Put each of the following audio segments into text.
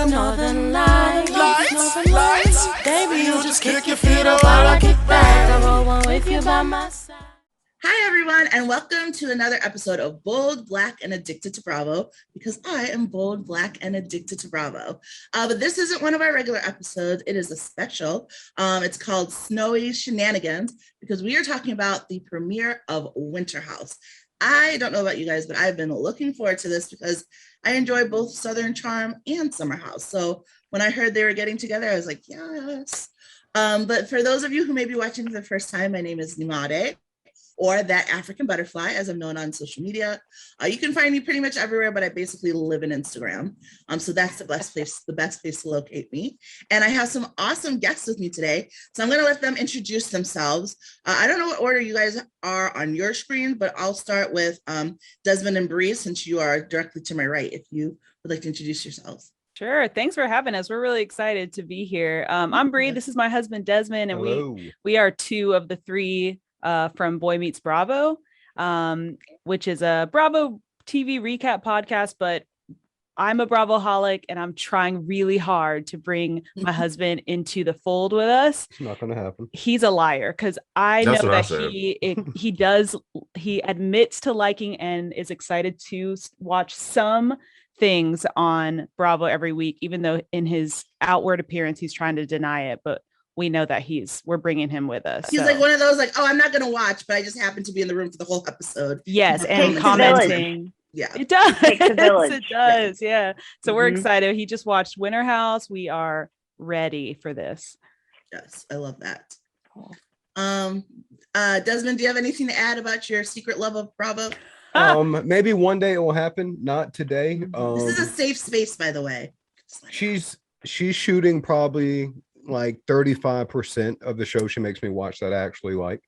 the northern lights. Northern lights. Baby, you just kick your feet up while I kick back. I roll one with you by my side. Hi, everyone, and welcome to another episode of Bold, Black, and Addicted to Bravo, because I am bold, Black, and addicted to Bravo. But this isn't one of our regular episodes. It is a special. It's called Snowy Shenanigans, because we are talking about the premiere of Winter House. I don't know about you guys, but I've been looking forward to this because I enjoy both Southern Charm and Summer House. So when I heard they were getting together, I was like, yes. But for those of you who may be watching for the first time, my name is Nyemade, or That African Butterfly, as I'm known on social media. You can find me pretty much everywhere, but I basically live in Instagram. So that's the best place to locate me. And I have some awesome guests with me today. So I'm gonna let them introduce themselves. I don't know what order you guys are on your screen, but I'll start with Desmond and Brie, since you are directly to my right, if you would like to introduce yourselves. Sure. Thanks for having us. We're really excited to be here. I'm Brie. This is my husband, Desmond, and Hello. we are two of the three from Boy Meets Bravo, which is a Bravo TV recap podcast, but I'm a Bravoholic and I'm trying really hard to bring my husband into the fold with us. It's not going to happen. He's a liar because I know That's what I that said. he admits to liking and is excited to watch some things on Bravo every week, even though in his outward appearance he's trying to deny it. But we know that we're bringing him with us. He's like one of those, like, oh, I'm not going to watch, but I just happen to be in the room for the whole episode. Yes, and Takes commenting. Yeah, it does. Takes a village. It does. Yeah. So we're excited. He just watched Winter House. We are ready for this. yes, I love that. Cool. Desmond, do you have anything to add about your secret love of Bravo? Maybe one day it will happen, not today. This is a safe space, by the way. She's shooting probably like 35% of the show she makes me watch that I actually like.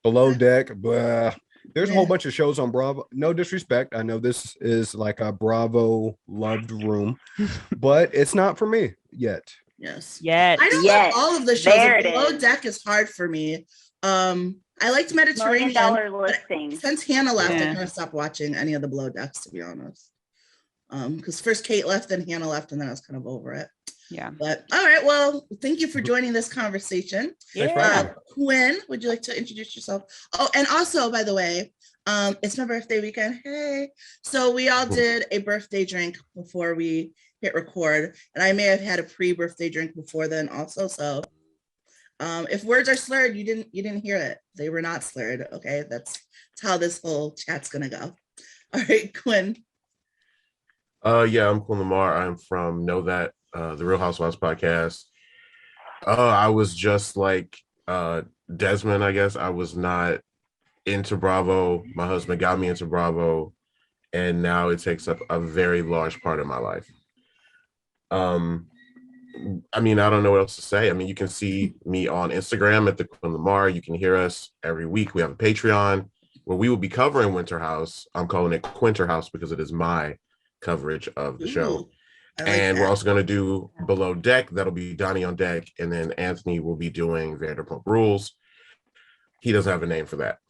Below Deck, blah. There's a whole bunch of shows on Bravo. No disrespect. I know this is like a Bravo loved room, but it's not for me yet. Yes. Yet. I don't love all of the shows. Below Deck is hard for me. I liked Mediterranean. $1 million listing. Since Hannah left, I kind of stopped watching any of the Below Decks, to be honest. Because first Kate left, then Hannah left, and then I was kind of over it. Yeah. But all right, well, thank you for joining this conversation. Quin, would you like to introduce yourself? Oh, and also, by the way, it's my birthday weekend. Hey. So we all did a birthday drink before we hit record, and I may have had a pre-birthday drink before then also. So if words are slurred, you didn't hear it. They were not slurred. Okay, that's how this whole chat's gonna go. All right, Quin. Yeah, I'm Quin Lamar. I'm from Know That, the Real Housewives podcast. I was just like Desmond, I guess. I was not into Bravo. My husband got me into Bravo, and now it takes up a very large part of my life. I mean, I don't know what else to say. I mean, you can see me on Instagram at the Quin Lamar. You can hear us every week. We have a Patreon where we will be covering Winter House. I'm calling it Quinter House because it is my coverage of the show. And we're also going to do Below Deck. That'll be Donnie on deck. And then Anthony will be doing Vanderpump Rules. He doesn't have a name for that.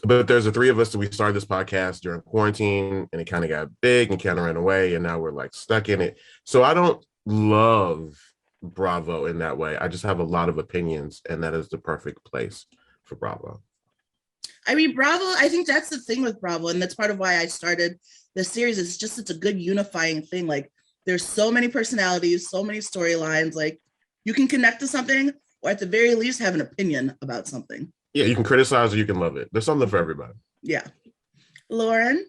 But there's the three of us that we started this podcast during quarantine, and it kind of got big and kind of ran away. And now we're like stuck in it. So I don't love Bravo in that way. I just have a lot of opinions, and that is the perfect place for Bravo. I mean, Bravo, I think that's the thing with Bravo, and that's part of why I started this series. It's a good unifying thing. Like, there's so many personalities, so many storylines. Like, you can connect to something, or at the very least have an opinion about something. Yeah, you can criticize or you can love it. There's something for everybody. Yeah. Lauren?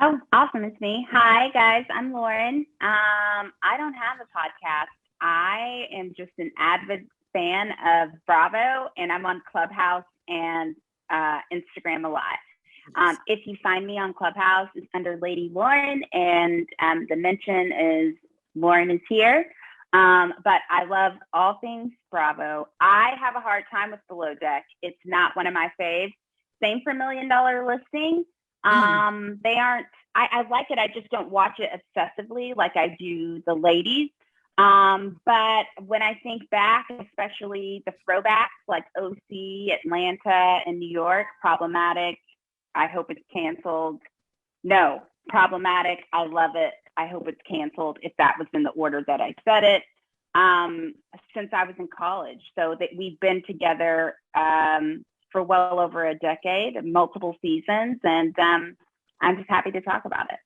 Oh, awesome. It's me. Hi, guys. I'm Lauren. I don't have a podcast. I am just an avid fan of Bravo, and I'm on Clubhouse and Instagram a lot. If you find me on Clubhouse, it's under Lady Lauren, and the mention is Lauren is here. But I love all things Bravo. I have a hard time with Below Deck. It's not one of my faves. Same for $1 Million Listing. They aren't, I like it. I just don't watch it obsessively like I do the ladies. But when I think back, especially the throwbacks like OC, Atlanta, and New York, Problematic. I hope it's canceled. No, Problematic. I love it. I hope it's canceled if that was in the order that I said it, since I was in college. So that we've been together for well over a decade, multiple seasons, and I'm just happy to talk about it.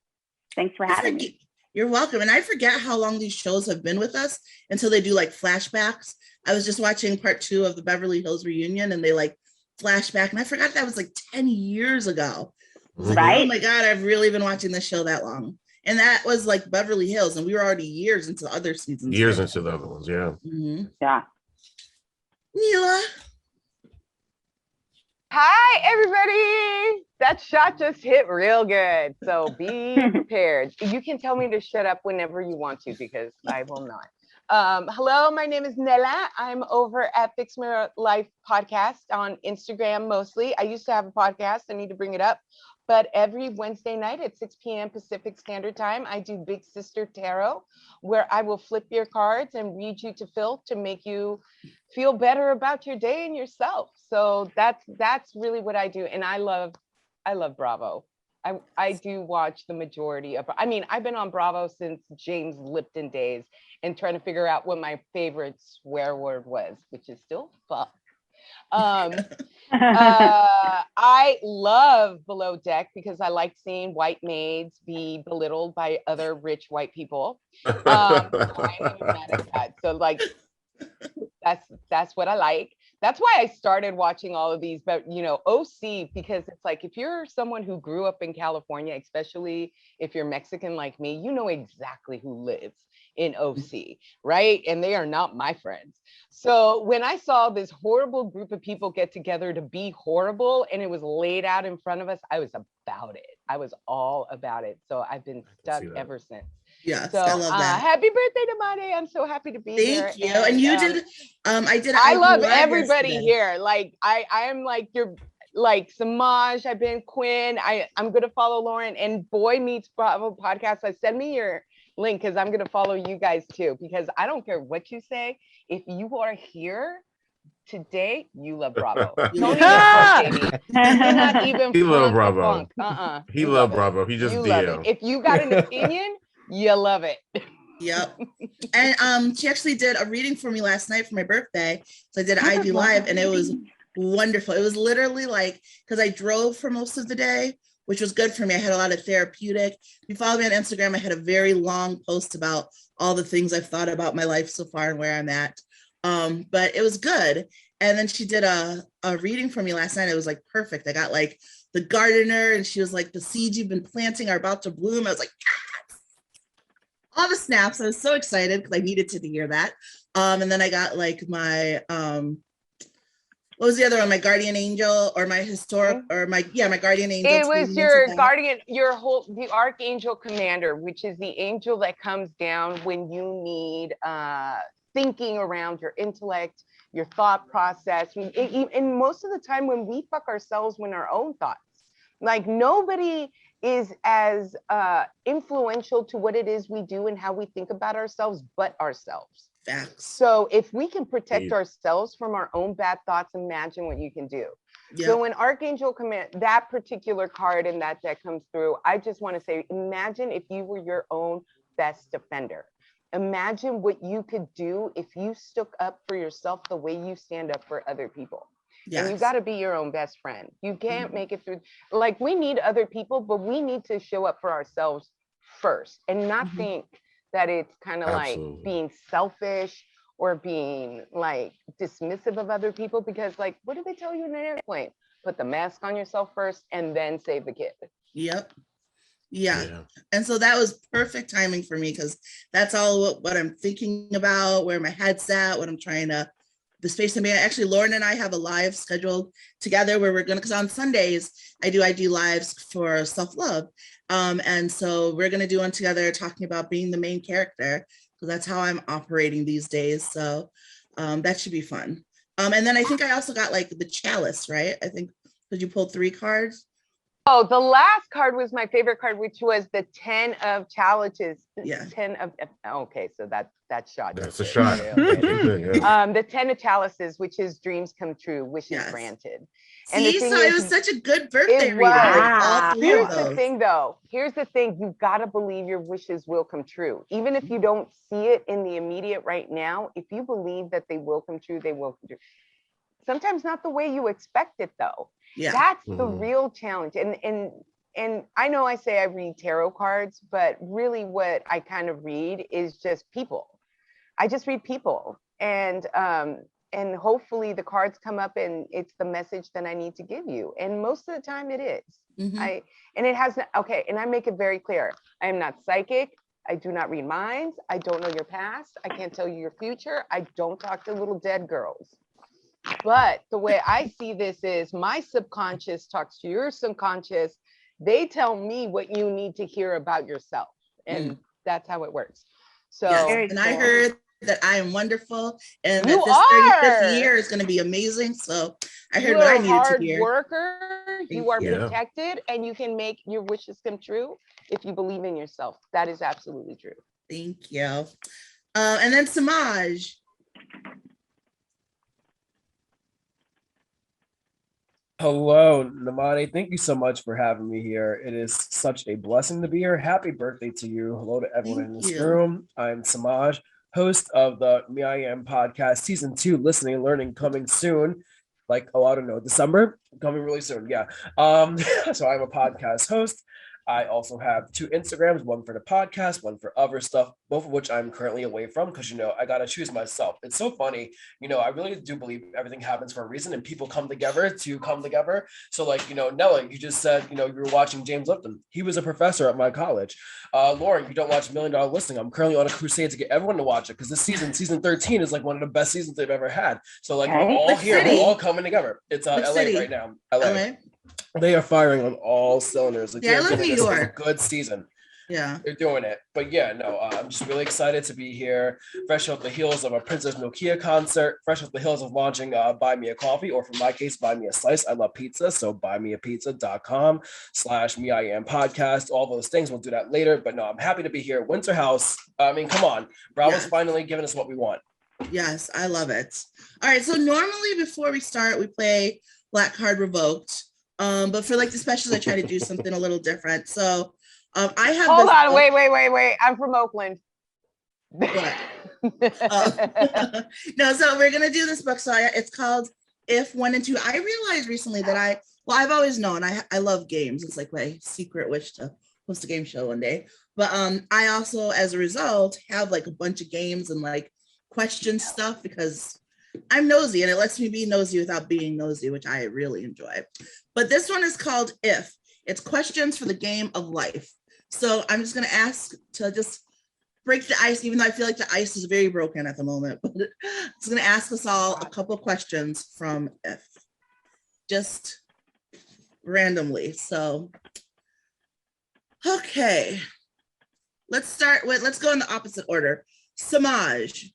Thanks for having me. You're welcome. And I forget how long these shows have been with us until they do like flashbacks. I was just watching part 2 of the Beverly Hills reunion and they like flashback. And I forgot that was like 10 years ago. I was like, Right? oh my God, I've really been watching this show that long. And that was like Beverly Hills. And we were already years into other seasons. Years into the other ones, yeah. Mm-hmm. Yeah. Nela. Hi, everybody. That shot just hit real good. So be prepared. You can tell me to shut up whenever you want to, because I will not. Hello, my name is Nela. I'm over at Fix My Life podcast on Instagram mostly. I used to have a podcast. I need to bring it up. But every Wednesday night at 6 p.m. Pacific Standard Time, I do Big Sister Tarot, where I will flip your cards and read you to filth to make you feel better about your day and yourself. So that's really what I do. And I love Bravo. I do watch the majority of, I mean, I've been on Bravo since James Lipton days and trying to figure out what my favorite swear word was, which is still fuck. I love Below Deck because I like seeing white maids be belittled by other rich white people. So I'm even mad at that. So like, that's what I like. That's why I started watching all of these, but you know, OC, because it's like, if you're someone who grew up in California, especially if you're Mexican like me, you know exactly who lives in OC, right? And they are not my friends. So when I saw this horrible group of people get together to be horrible and it was laid out in front of us, I was about it. I was all about it. So I've been stuck ever since. Yes, so I love that. Happy birthday to Nyemade. I'm so happy to be here. Thank you. And you did, I love everybody here. Like I am like your like Semajh, I've been Quin. I'm gonna follow Lauren and Boy Meets Bravo podcast. So send me your link because I'm gonna follow you guys too, because I don't care what you say. If you are here today, you love Bravo. Don't even front, baby. Not even He love front Bravo. funk. He love Bravo. He just you love it. If you got an opinion, you love it. Yep. And she actually did a reading for me last night for my birthday. So I did IG Live and it was wonderful. It was literally like, because I drove for most of the day, which was good for me. I had a lot of therapeutic. If you follow me on Instagram, I had a very long post about all the things I've thought about my life so far and where I'm at. But it was good. And then she did a reading for me last night. It was like perfect. I got like the gardener and she was like, the seeds you've been planting are about to bloom. I was like, yes! All the snaps. I was so excited because I needed to hear that. And then I got like my, what was the other one? My guardian angel or my historic or my guardian angel. It was your guardian, the archangel commander, which is the angel that comes down when you need thinking around your intellect, your thought process. And most of the time when we fuck ourselves with our own thoughts, like nobody is as influential to what it is we do and how we think about ourselves but ourselves. Facts. So if we can protect ourselves from our own bad thoughts, imagine what you can do. Yep. So when Archangel Command, that particular card in that deck comes through, I just want to say, imagine if you were your own best defender. Imagine what you could do if you stuck up for yourself the way you stand up for other people. Yes. And you got to be your own best friend. You can't make it through. Like we need other people, but we need to show up for ourselves first and not think that it's kind of like being selfish or being like dismissive of other people, because like, what do they tell you in an airplane? Put the mask on yourself first and then save the kid. Yep. Yeah. And so that was perfect timing for me because that's all what I'm thinking about, where my head's at, what I'm trying to, the space to be. Actually, Lauren and I have a live scheduled together where we're going to, because on Sundays, I do lives for self-love. And so we're going to do one together talking about being the main character, because that's how I'm operating these days. So that should be fun. And then I think I also got like the chalice, right? I think, because you pulled 3 cards. Oh, the last card was my favorite card, which was the 10 of chalices. Yeah. 10 of, okay, so that shot. That's a shot. The 10 of chalices, which is dreams come true, wishes granted. And see, so it was such a good birthday reading. Wow. Here's the thing, though. Here's the thing. You've got to believe your wishes will come true. Even if you don't see it in the immediate right now, if you believe that they will come true, they will come true. Sometimes not the way you expect it, though. Yeah. That's the real challenge. And I know I say I read tarot cards, but really what I kind of read is just people. I just read people. And hopefully the cards come up and it's the message that I need to give you. And most of the time it is. And it has, and I make it very clear. I am not psychic. I do not read minds. I don't know your past. I can't tell you your future. I don't talk to little dead girls. But the way I see this is my subconscious talks to your subconscious. They tell me what you need to hear about yourself. And that's how it works. So, and I heard that I am wonderful and that this 35th year is going to be amazing. So I heard what I needed to hear. Worker, you are protected and you can make your wishes come true if you believe in yourself. That is absolutely true. Thank you. And then Semajh. Hello, Nyemade. Thank you so much for having me here. It is such a blessing to be here. Happy birthday to you. Hello to everyone in this room. I'm Semajh, host of the Me I Am podcast, season 2, listening and learning, coming soon. Like, I don't know, December, coming really soon. Yeah. So I'm a podcast host. I also have 2 Instagrams, one for the podcast, one for other stuff, both of which I'm currently away from because, I got to choose myself. It's so funny. I really do believe everything happens for a reason and people come together to come together. So like, Nela, you just said, you were watching James Lipton. He was a professor at my college. Lauren, you don't watch $1 Million Listing. I'm currently on a crusade to get everyone to watch it because this season 13 is like one of the best seasons they've ever had. So like we're all here, we're all coming together. It's LA right now. LA. They are firing on all cylinders. Like, I love New York. A good season. Yeah, they're doing it. But yeah, no, I'm just really excited to be here, fresh off the heels of a Princess Nokia concert, fresh off the heels of launching Buy Me a Coffee, or for my case, Buy Me a Slice. I love pizza, so buymeapizza.com/meIam podcast. All those things, we'll do that later. But no, I'm happy to be here. Winter House. I mean, come on, Bravo's finally giving us what we want. Yes, I love it. All right, so normally before we start, we play Black Card Revoked. But for like the specials, I try to do something a little different. So I have. Hold on, wait. I'm from Oakland. No, so we're gonna do this book. So it's called If, When, and Two. I realized recently that I've always known I love games. It's like my secret wish to host a game show one day. But I also, as a result, have like a bunch of games and like question stuff because I'm nosy and it lets me be nosy without being nosy, which I really enjoy. But this one is called If. It's questions for the game of life. So I'm just going to ask to just break the ice, even though I feel like the ice is very broken at the moment. But I'm just going to ask us all a couple of questions from If, just randomly. So, okay. Let's go in the opposite order. Semajh,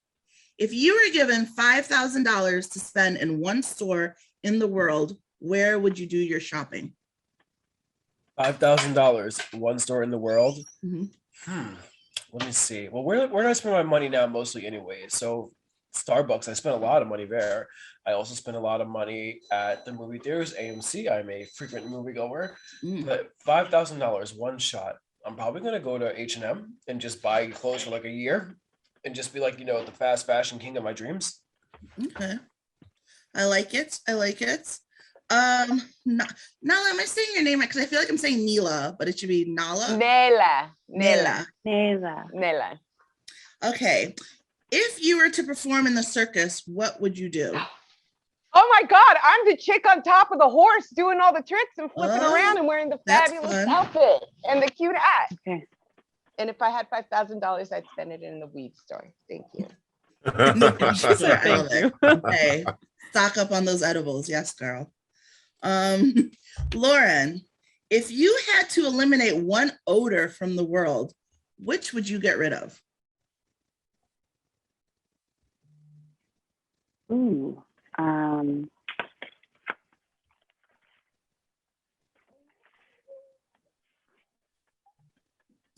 if you were given $5,000 to spend in one store in the world, where would you do your shopping? $5,000, one store in the world. Mm-hmm. Let me see. Well, where do I spend my money now? Mostly anyway. So Starbucks, I spent a lot of money there. I also spend a lot of money at the movie theaters, AMC. I'm a frequent moviegoer. But $5,000, one shot. I'm probably going to go to H&M and just buy clothes for like a year and just be like, the fast fashion king of my dreams. Okay. I like it. Nala, am I saying your name right? Because I feel like I'm saying Nela, but it should be Nala. Nela. Okay. If you were to perform in the circus, what would you do? Oh my God, I'm the chick on top of the horse doing all the tricks and flipping around and wearing the fabulous outfit and the cute hat. Okay. And if I had $5,000, I'd spend it in the weed store. Thank you. Thank you. Okay. Stock up on those edibles. Yes, girl. Lauren, if you had to eliminate one odor from the world, which would you get rid of?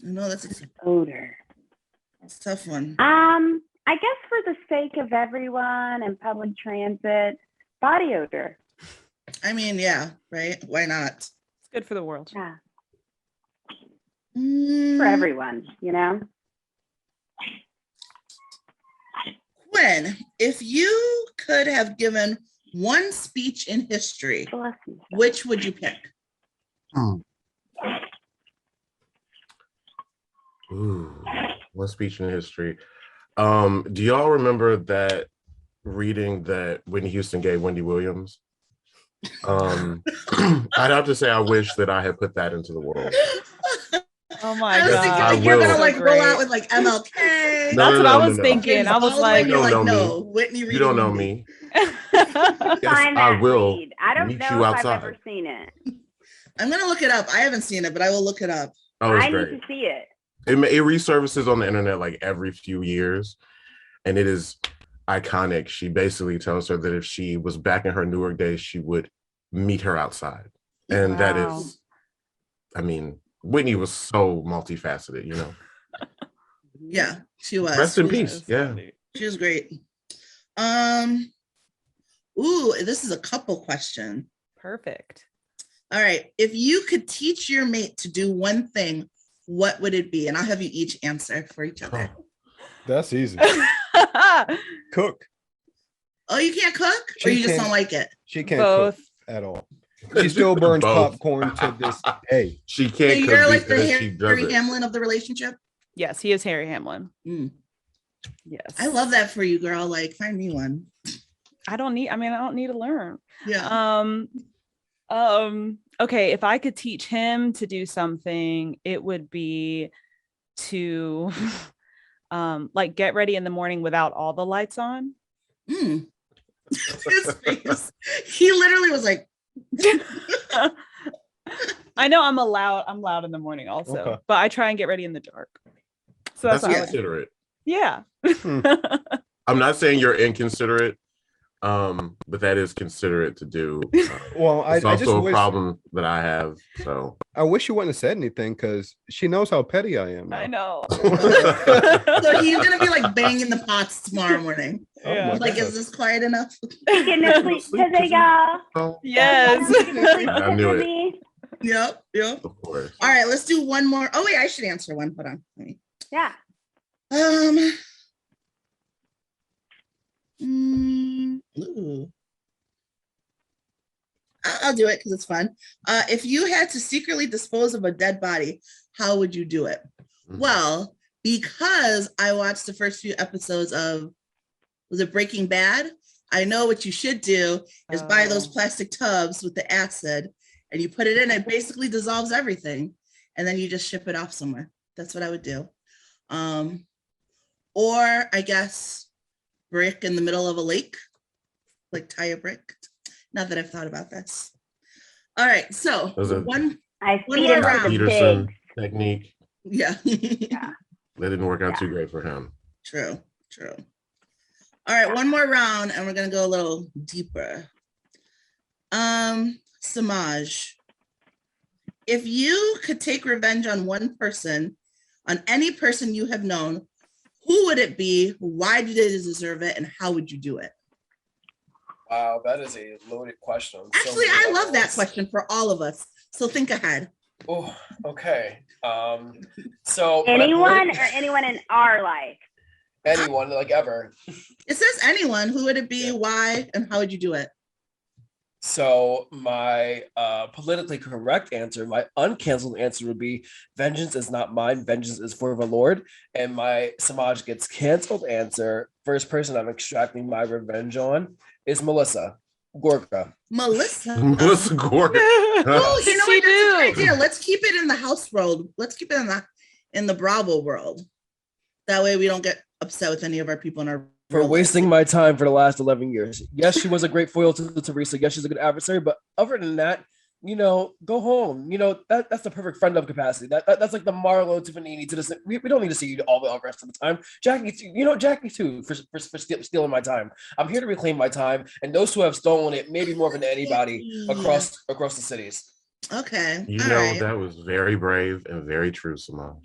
No, that's a Odor. tough one. I guess for the sake of everyone and public transit, body odor. I mean, yeah, right? Why not? It's good for the world. Yeah, Mm, for everyone, you know? Quin, if you could have given one speech in history, Bless you. which would you pick? Ooh, one speech in history. Do y'all remember that reading that Whitney Houston gave Wendy Williams? I'd have to say I wish that I had put that into the world. Oh my I was thinking god. like you're gonna will. like roll out Great. with like MLK. No, That's what I was thinking. James I was Baldwin, like, you're You like, don't know no, Whitney You reading don't know Wendy. me. Find I that will read. I don't meet know you if outside. I've ever seen it. I'm gonna look it up. I haven't seen it, but I will look it up. Oh, it's I great. need to see it. It resurfaces on the internet like every few years, and it is iconic. She basically tells her that if she was back in her Newark days, she would meet her outside. And that Wow. is, I mean, Whitney was so multifaceted, you know. Yeah, she was. Rest in She was- peace. Yeah. She was great. Ooh, this is a couple question. Perfect. All right. If you could teach your mate to do one thing, what would it be? And I'll have you each answer for each other. That's easy. Cook. Oh, you can't cook? Or She you just can't. don't like it? She can't Both. cook at all. She still burns Both. popcorn to this day. She So can't you're cook like the because she does Harry it. Hamlin of the relationship? Yes, he is Harry Hamlin. Mm. Yes. I love that for you, girl. Like, find me one. I don't need to learn. Yeah. Okay, if I could teach him to do something, it would be to like get ready in the morning without all the lights on. Mm. His face. He literally was like, I know I'm loud in the morning also, Okay. but I try and get ready in the dark. So That's that's how I would- considerate. yeah. I'm not saying you're inconsiderate, but that is considerate to do. Well, It's I just also a wish problem that I have. So I wish you wouldn't have said anything because she knows how petty I am. I now. know. so he's gonna be like banging the pots tomorrow morning. Yeah. Oh my Like, God. is this quiet enough? Getting to sleep today, y'all. Oh, Yes. I knew it. Me. Yep. Of course. All right, let's do one more. Oh wait, I should answer one. Hold on. Let me- Yeah. Ooh. I'll do it because it's fun. If you had to secretly dispose of a dead body, how would you do it? Mhm. Well, because I watched the first few episodes of, was it Breaking Bad? I know what you should do is buy those Oh. plastic tubs with the acid and you put it in, it basically dissolves everything. And then you just ship it off somewhere. That's what I would do. Or I guess brick in the middle of a lake, like tie a brick. Not that I've thought about this. All right, so Those are- one, I One feed more him round. to the Peterson pigs. technique. yeah. Yeah. That didn't work out too great for him. True. All right, one more round and we're gonna go a little deeper. Semajh, if you could take revenge on one person, on any person you have known, who would it be? Why do they deserve it? And how would you do it? Wow, that is a loaded question. on so Actually, many I love that levels. question for all of us. So think ahead. Oh, okay. So when I Anyone put- or anyone in our life? anyone like ever. It says anyone. Who would it be? Yeah. Why? And how would you do it? So my politically correct answer, my uncanceled answer would be vengeance is not mine, vengeance is for the Lord. And my Semajh gets canceled answer, first person I'm extracting my revenge on is Melissa Gorga. Melissa. Melissa Gordon. Oh, you know She what? That's a do. great idea. Let's keep it in the house world. Let's keep it in the Bravo world. That way we don't get upset with any of our people in our For real life. wasting my time for the last 11 years. Yes, she was a great foil to Teresa. Yes, she's a good adversary. But other than that, go home. That's the perfect friend of capacity. That's like the Marlo Tiffany to this. We don't need to see you all the rest of the time. Jackie, Jackie too, for stealing my time. I'm here to reclaim my time, and those who have stolen it, maybe more than anybody across the cities. Okay. You All know, right. that was very brave and very true, Semajh.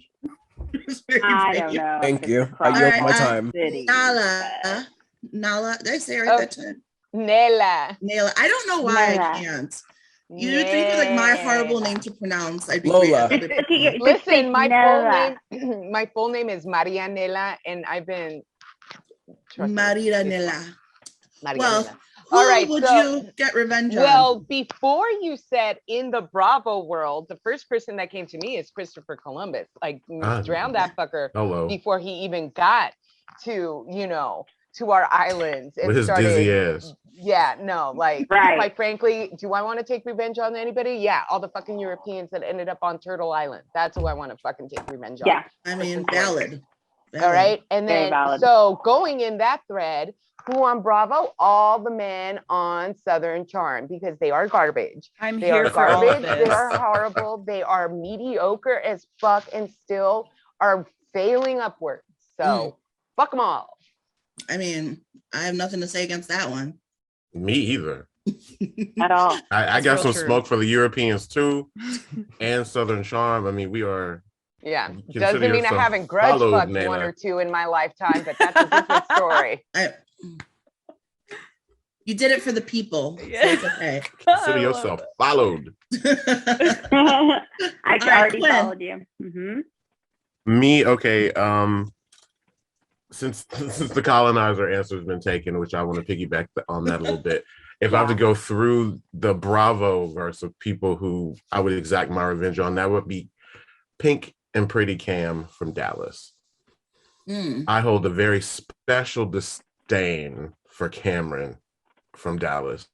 I don't know. Thank if you. it's I yield across my the time. city, Nala. Nala. Did I say it right that time? Nela. Nela. I don't know why I Nela. can't. You think like my horrible name to pronounce? I'd be Lola. great. Listen, my full Nela. name, my full name is Maria Nela, and I've been Marita Nela. Maria Well, Nela. who All right, would so- you get revenge on? Well, before you said in the Bravo world, the first person that came to me is Christopher Columbus. Like drown that fucker Hello. before he even got to, you know, to our islands and With his started. dizzy ass. Yeah, no, like Right. quite frankly, do I want to take revenge on anybody? Yeah, all the fucking Europeans that ended up on Turtle Island. That's who I want to fucking take revenge on. Yeah. I mean, valid. All right. And Very then, valid. so going in that thread, who on Bravo? All the men on Southern Charm, because they are garbage. I'm They here are for all of garbage. They this. are horrible. They are mediocre as fuck and still are failing upwards. So fuck them all. I mean, I have nothing to say against that one. Me either. At all. I That's got real some true. smoke for the Europeans too, and Southern Charm. I mean, we are. Yeah. Consider Doesn't mean I yourself haven't grudge followed, fucked Nela. one or two in my lifetime, but that's a different story. You did it for the people. So it's okay. Consider yourself followed. I already Quin. followed you. Mhm. Me, okay. Since the colonizer answer has been taken, which I want to piggyback on that a little bit. If I have to go through the Bravo verse of people who I would exact my revenge on, that would be Pink and Pretty Cam from Dallas. I hold a very special disdain for Cameron from Dallas.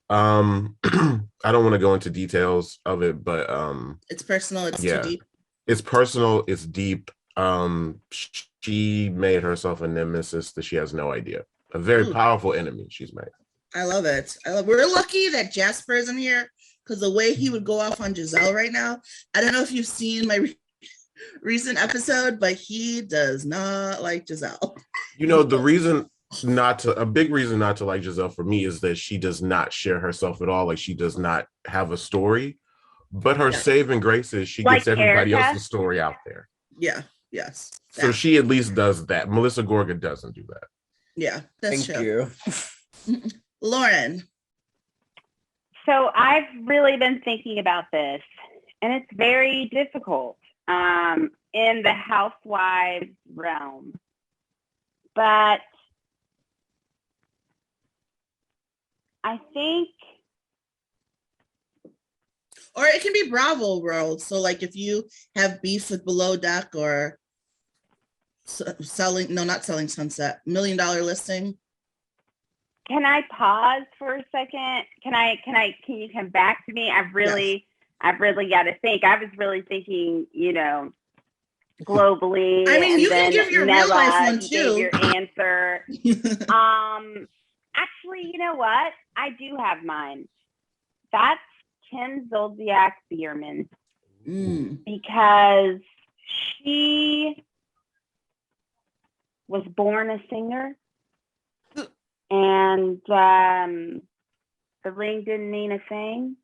I don't want to go into details of it, but it's personal. It's too deep. It's personal. It's deep. She made herself a nemesis that she has no idea. A very powerful enemy she's made. I love it. We're lucky that Jasper isn't here because the way he would go off on Giselle right now. I don't know if you've seen my recent episode, but he does not like Giselle. You know, the reason a big reason not to like Giselle for me is that she does not share herself at all. Like she does not have a story, but her saving grace is she Like gets everybody Erica? else's story out there. Yeah. Yes. So she at least does that. Melissa Gorga doesn't do that. Yeah, that's Thank true. you. Lauren. So I've really been thinking about this, and it's very difficult in the housewives realm. But I think, Or it can be Bravo world. So like if you have beef with Below Deck or not selling Sunset, $1 Million Listing. can I pause for a second? Can you come back to me? I've really got to think. I was really thinking, you know, globally. I mean, and you can then give your real life Nela, one you too. gave your answer. Actually, you know what? I do have mine. That's Ken Zolciak Bierman, because she was born a singer, and the ring didn't mean a thing.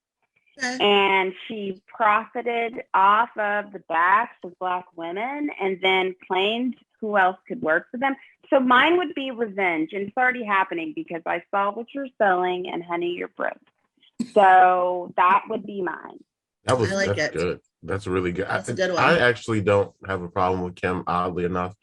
Okay. And she profited off of the backs of Black women and then claimed who else could work for them. So mine would be revenge. And it's already happening because I saw what you're selling and honey, you're broke. So that would be mine. That's good. That's really good. That's a good one. I actually don't have a problem with Kim, oddly enough.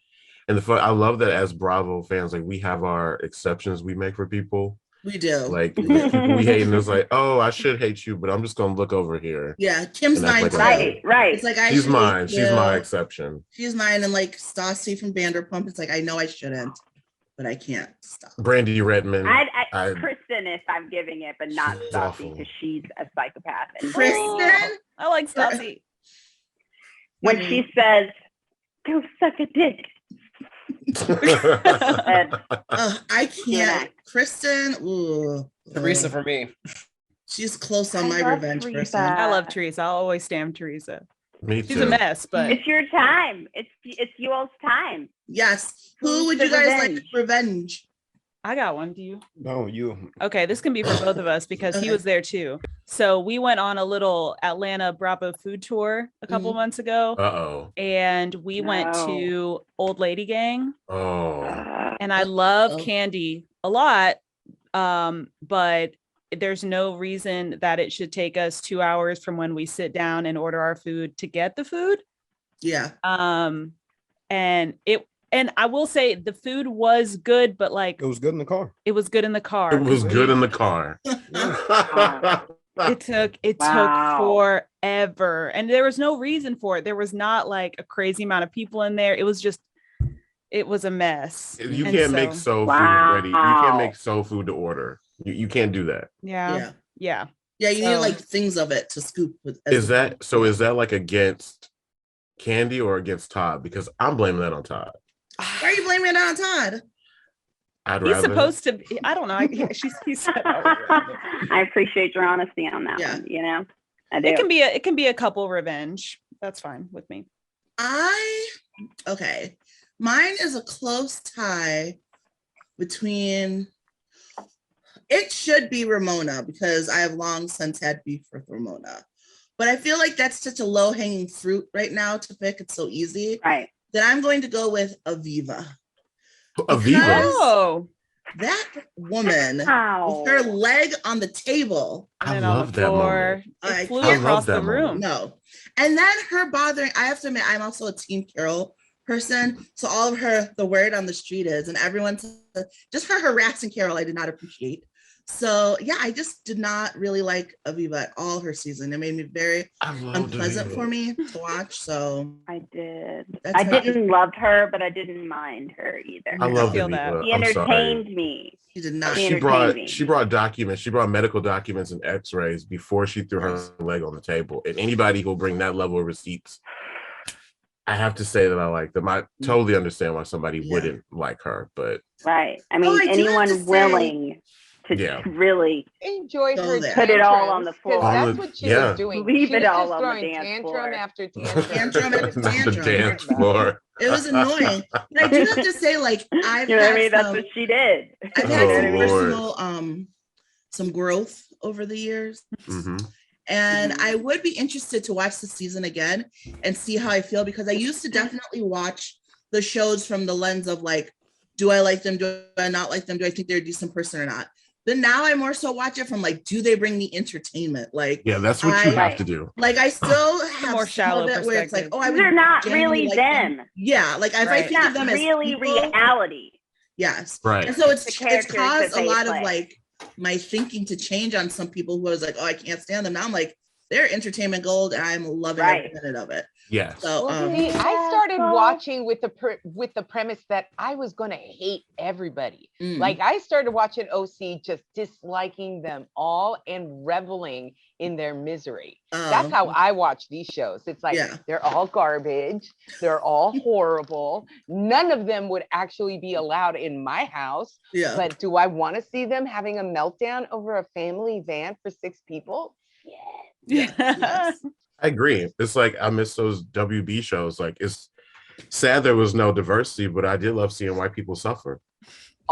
And I love that as Bravo fans, like we have our exceptions we make for people. We do. Like people we hate, and it's like, oh, I should hate you, but I'm just gonna look over here. Yeah, Kim's mine like too. Right. It's like she's mine. She's my exception. She's mine, and like Stassi from Vanderpump. It's like I know I shouldn't, but I can't stop. Brandy Redmond. Kristen, if I'm giving it, but not Stassi because she's a psychopath. And Kristen, I like Stassi. When she says, "Go suck a dick." I can't. Kristen, Teresa for me. She's close on my revenge person. I love Teresa. I'll always stand Teresa. Me too. She's a mess, but it's your time. It's you all's time. Yes. Who would you guys like revenge? I got one. Do you? No, you. Okay, this can be for both of us because he was there too. So we went on a little Atlanta Bravo food tour a couple months ago. Uh-oh. And we went to Old Lady Gang. Oh. And I love Candy a lot. But there's no reason that it should take us 2 hours from when we sit down and order our food to get the food. Yeah. And I will say the food was good, but like It was good in the car. it was good in the car. It was good in the car. It took forever, and there was no reason for it. There was not like a crazy amount of people in there. It was a mess. You can't make soul food ready. You can't make soul food to order. You can't do that. Yeah. You need like things of it to scoop with. Is that like against Candy or against Todd? Because I'm blaming that on Todd. Why are you blaming it on Todd? He's supposed to be, I don't know. He said I appreciate your honesty on that one, you know. I do. It can be a couple revenge. That's fine with me. Mine is a close tie between, it should be Ramona because I have long since had beef with Ramona. But I feel like that's such a low-hanging fruit right now to pick. It's so easy. Right. That I'm going to go with Aviva. Aviva? That woman with her leg on the table. I love that moment. It flew across the room. No. And then her bothering, I have to admit, I'm also a Team Carol person. So all of the word on the street is, and everyone, just her harassing Carol, I did not appreciate. So yeah, I just did not really like Aviva at all her season. It made me very unpleasant for me to watch. So I didn't love her, but I didn't mind her either. I love Aviva. She entertained me. She did not. She brought documents. She brought medical documents and X-rays before she threw her leg on the table. And anybody who'll bring that level of receipts, I have to say that I like them. I totally understand why somebody wouldn't like her, but right. I mean, anyone willing to really enjoy her, put it all on the floor. That's what she was doing. Leave it all on the dance floor. After tantrum after tantrum. The dance floor. It was annoying. But I do have to say, like, I've you know what I mean? That's what she did. I've had some personal some growth over the years. Mm-hmm. And I would be interested to watch the season again and see how I feel, because I used to definitely watch the shows from the lens of like, do I like them? Do I not like them? Do I think they're a decent person or not? But now I more so watch it from like, do they bring me entertainment? Like, yeah, that's what you have to do. Like, I still have more shallow it where it's like, they're not really them. Yeah, like if I think of them as really reality. Yes, right. And so it's caused a lot of like my thinking to change on some people who I was like, oh, I can't stand them. Now I'm like, they're entertainment gold, and I'm loving every minute of it. Yeah. So I started watching with the premise that I was going to hate everybody. Like I started watching OC just disliking them all and reveling in their misery. That's how I watch these shows. It's like they're all garbage. They're all horrible. None of them would actually be allowed in my house. Yeah. But do I want to see them having a meltdown over a family van for 6 people? Yes. I agree. It's like I miss those WB shows. Like, it's sad there was no diversity, but I did love seeing white people suffer.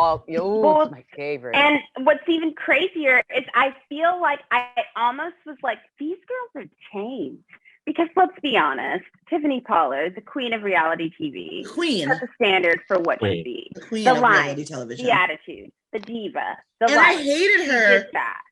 It's my favorite. And what's even crazier is I feel like I almost was like, these girls are changed. Because let's be honest, Tiffany Pollard, the queen of reality TV, set the standard for what should be. The queen of reality television. The attitude, the diva, I hated her.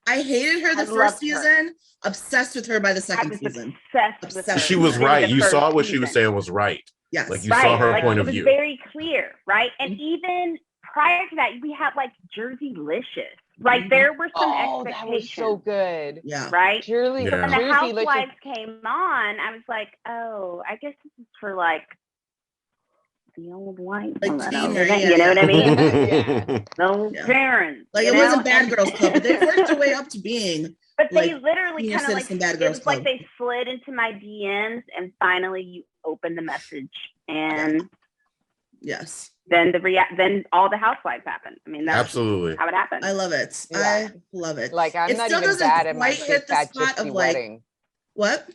I hated her the first season. Obsessed with her by the second season. Obsessed with her. She was right. You saw what she was saying was right. Yes. Like you saw her point of view. It was very clear, right? And even prior to that, we had like Jersey-licious. Like there were some expectations. That was so good. Yeah. Right? Jersey. When the Housewives came on, I was like, oh, I guess this is for like the old white woman. You know what I mean? Those parents. Like it wasn't Bad Girls Club, but they worked their way up to being. But they literally kind of like, it was like they slid into my DMs and finally you opened the message and yes. Then then all the Housewives happened. I mean, that's absolutely how it happened. I love it. Yeah. I love it. Like I'm not even bad at my fat gypsy wedding. What?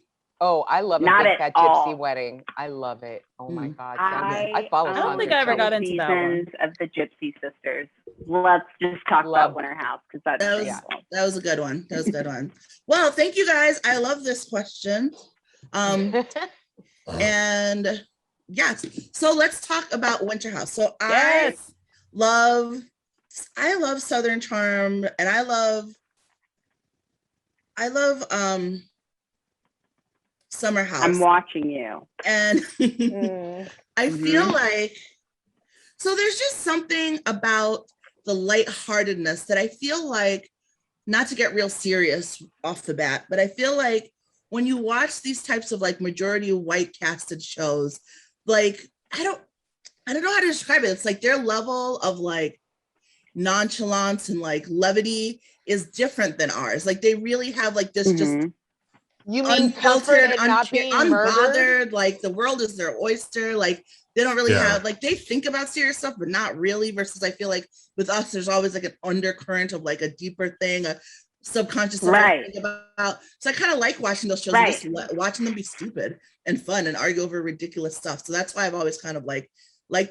Oh, I love Not a big at fat all. gypsy wedding. I love it. Oh my Mm. God. I follow I don't think Sandra I ever got Jones. into that one. Seasons of the Gypsy Sisters. Let's just talk Love- about Winter House because that's That was that was a good one. That was a good one. Well, thank you guys. I love this question. And yes, so let's talk about Winter House. So Yes. I love Southern Charm, and I love Summer House. I'm watching you. And I feel Mhm. like, so there's just something about the lightheartedness that I feel like, not to get real serious off the bat, but I feel like when you watch these types of like majority white casted shows, like I don't know how to describe it. It's like their level of like nonchalance and like levity is different than ours. Like they really have like this just Mhm. You mean comfort unfiltered, and not being murdered? unbothered, like the world is their oyster. Like they don't really Yeah. have, like they think about serious stuff, but not really. Versus I feel like with us, there's always like an undercurrent of like a deeper thing, a subconscious stuff Right. to think about. So I kind of like watching those shows, Right. and just watching them be stupid and fun and argue over ridiculous stuff. So that's why I've always kind of like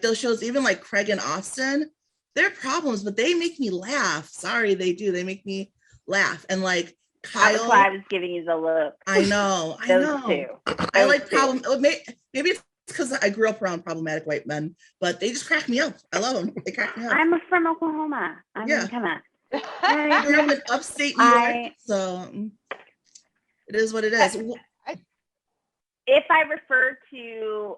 those shows, even like Craig and Austin. They're problems, but they make me laugh. Sorry, they do. They make me laugh. And like That was Kyle, why I was giving you the look. I know. Those two. I like Those two. problem. Maybe it's because I grew up around problematic white men, but they just crack me up. I love them. They crack me up. I'm from Oklahoma. I mean, Yeah. come on. I grew up in upstate New York, so it is what it is. If I refer to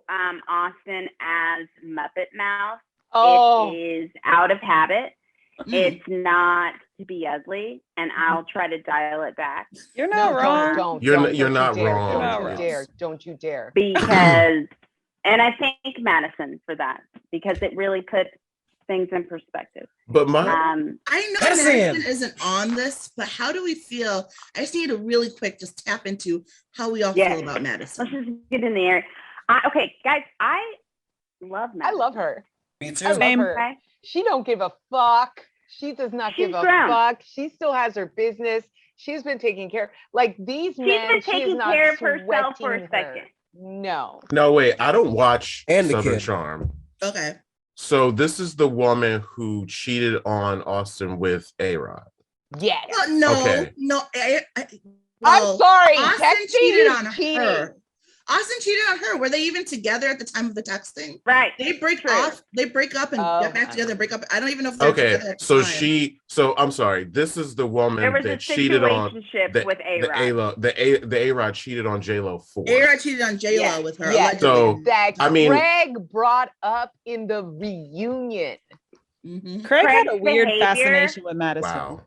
Austin as Muppet Mouth, Oh, it is out of habit. Mm. It's not to be ugly, and I'll try to dial it back You're not No, wrong. don't. You're don't you're you not dare, wrong. You're not Don't you wrong. dare. Don't you dare. because, and I thank Madison for that because it really put things in perspective. But my I know Madison. Madison isn't on this, but how do we feel? I just need to really quick just tap into how we all Yes. feel about Madison. Let's just get in the air. Okay, guys, I love I Madison. love her. Me I too. love Same. her. Okay. She don't give a fuck. She does not She's give a grown. fuck. She still has her business. She's been taking care. Like these She's men, been she is taking not care of herself for a sweating her. second. No. no wait, I don't watch And the Southern kid. Charm. Okay. So this is the woman who cheated on Austin with A-Rod. Yes. Well, no, Okay. no. I'm well, sorry. Austin Texting cheated is on cheating. her. Austin cheated on her. Were they even together at the time of the texting? Right. They break True. off. They break up and Oh, get back I together. don't Break up. I don't even know if they're Okay, together at the so time. so I'm sorry. This is the woman There was a that cheated on situationship with A-Rod. the A-Rod cheated on J-Lo for. A-Rod cheated on J-Lo Yes. with her Yes. allegedly. So, That I mean- Greg brought up in the reunion. Mhm. Craig had a Craig's weird behavior fascination with Madison. Wow.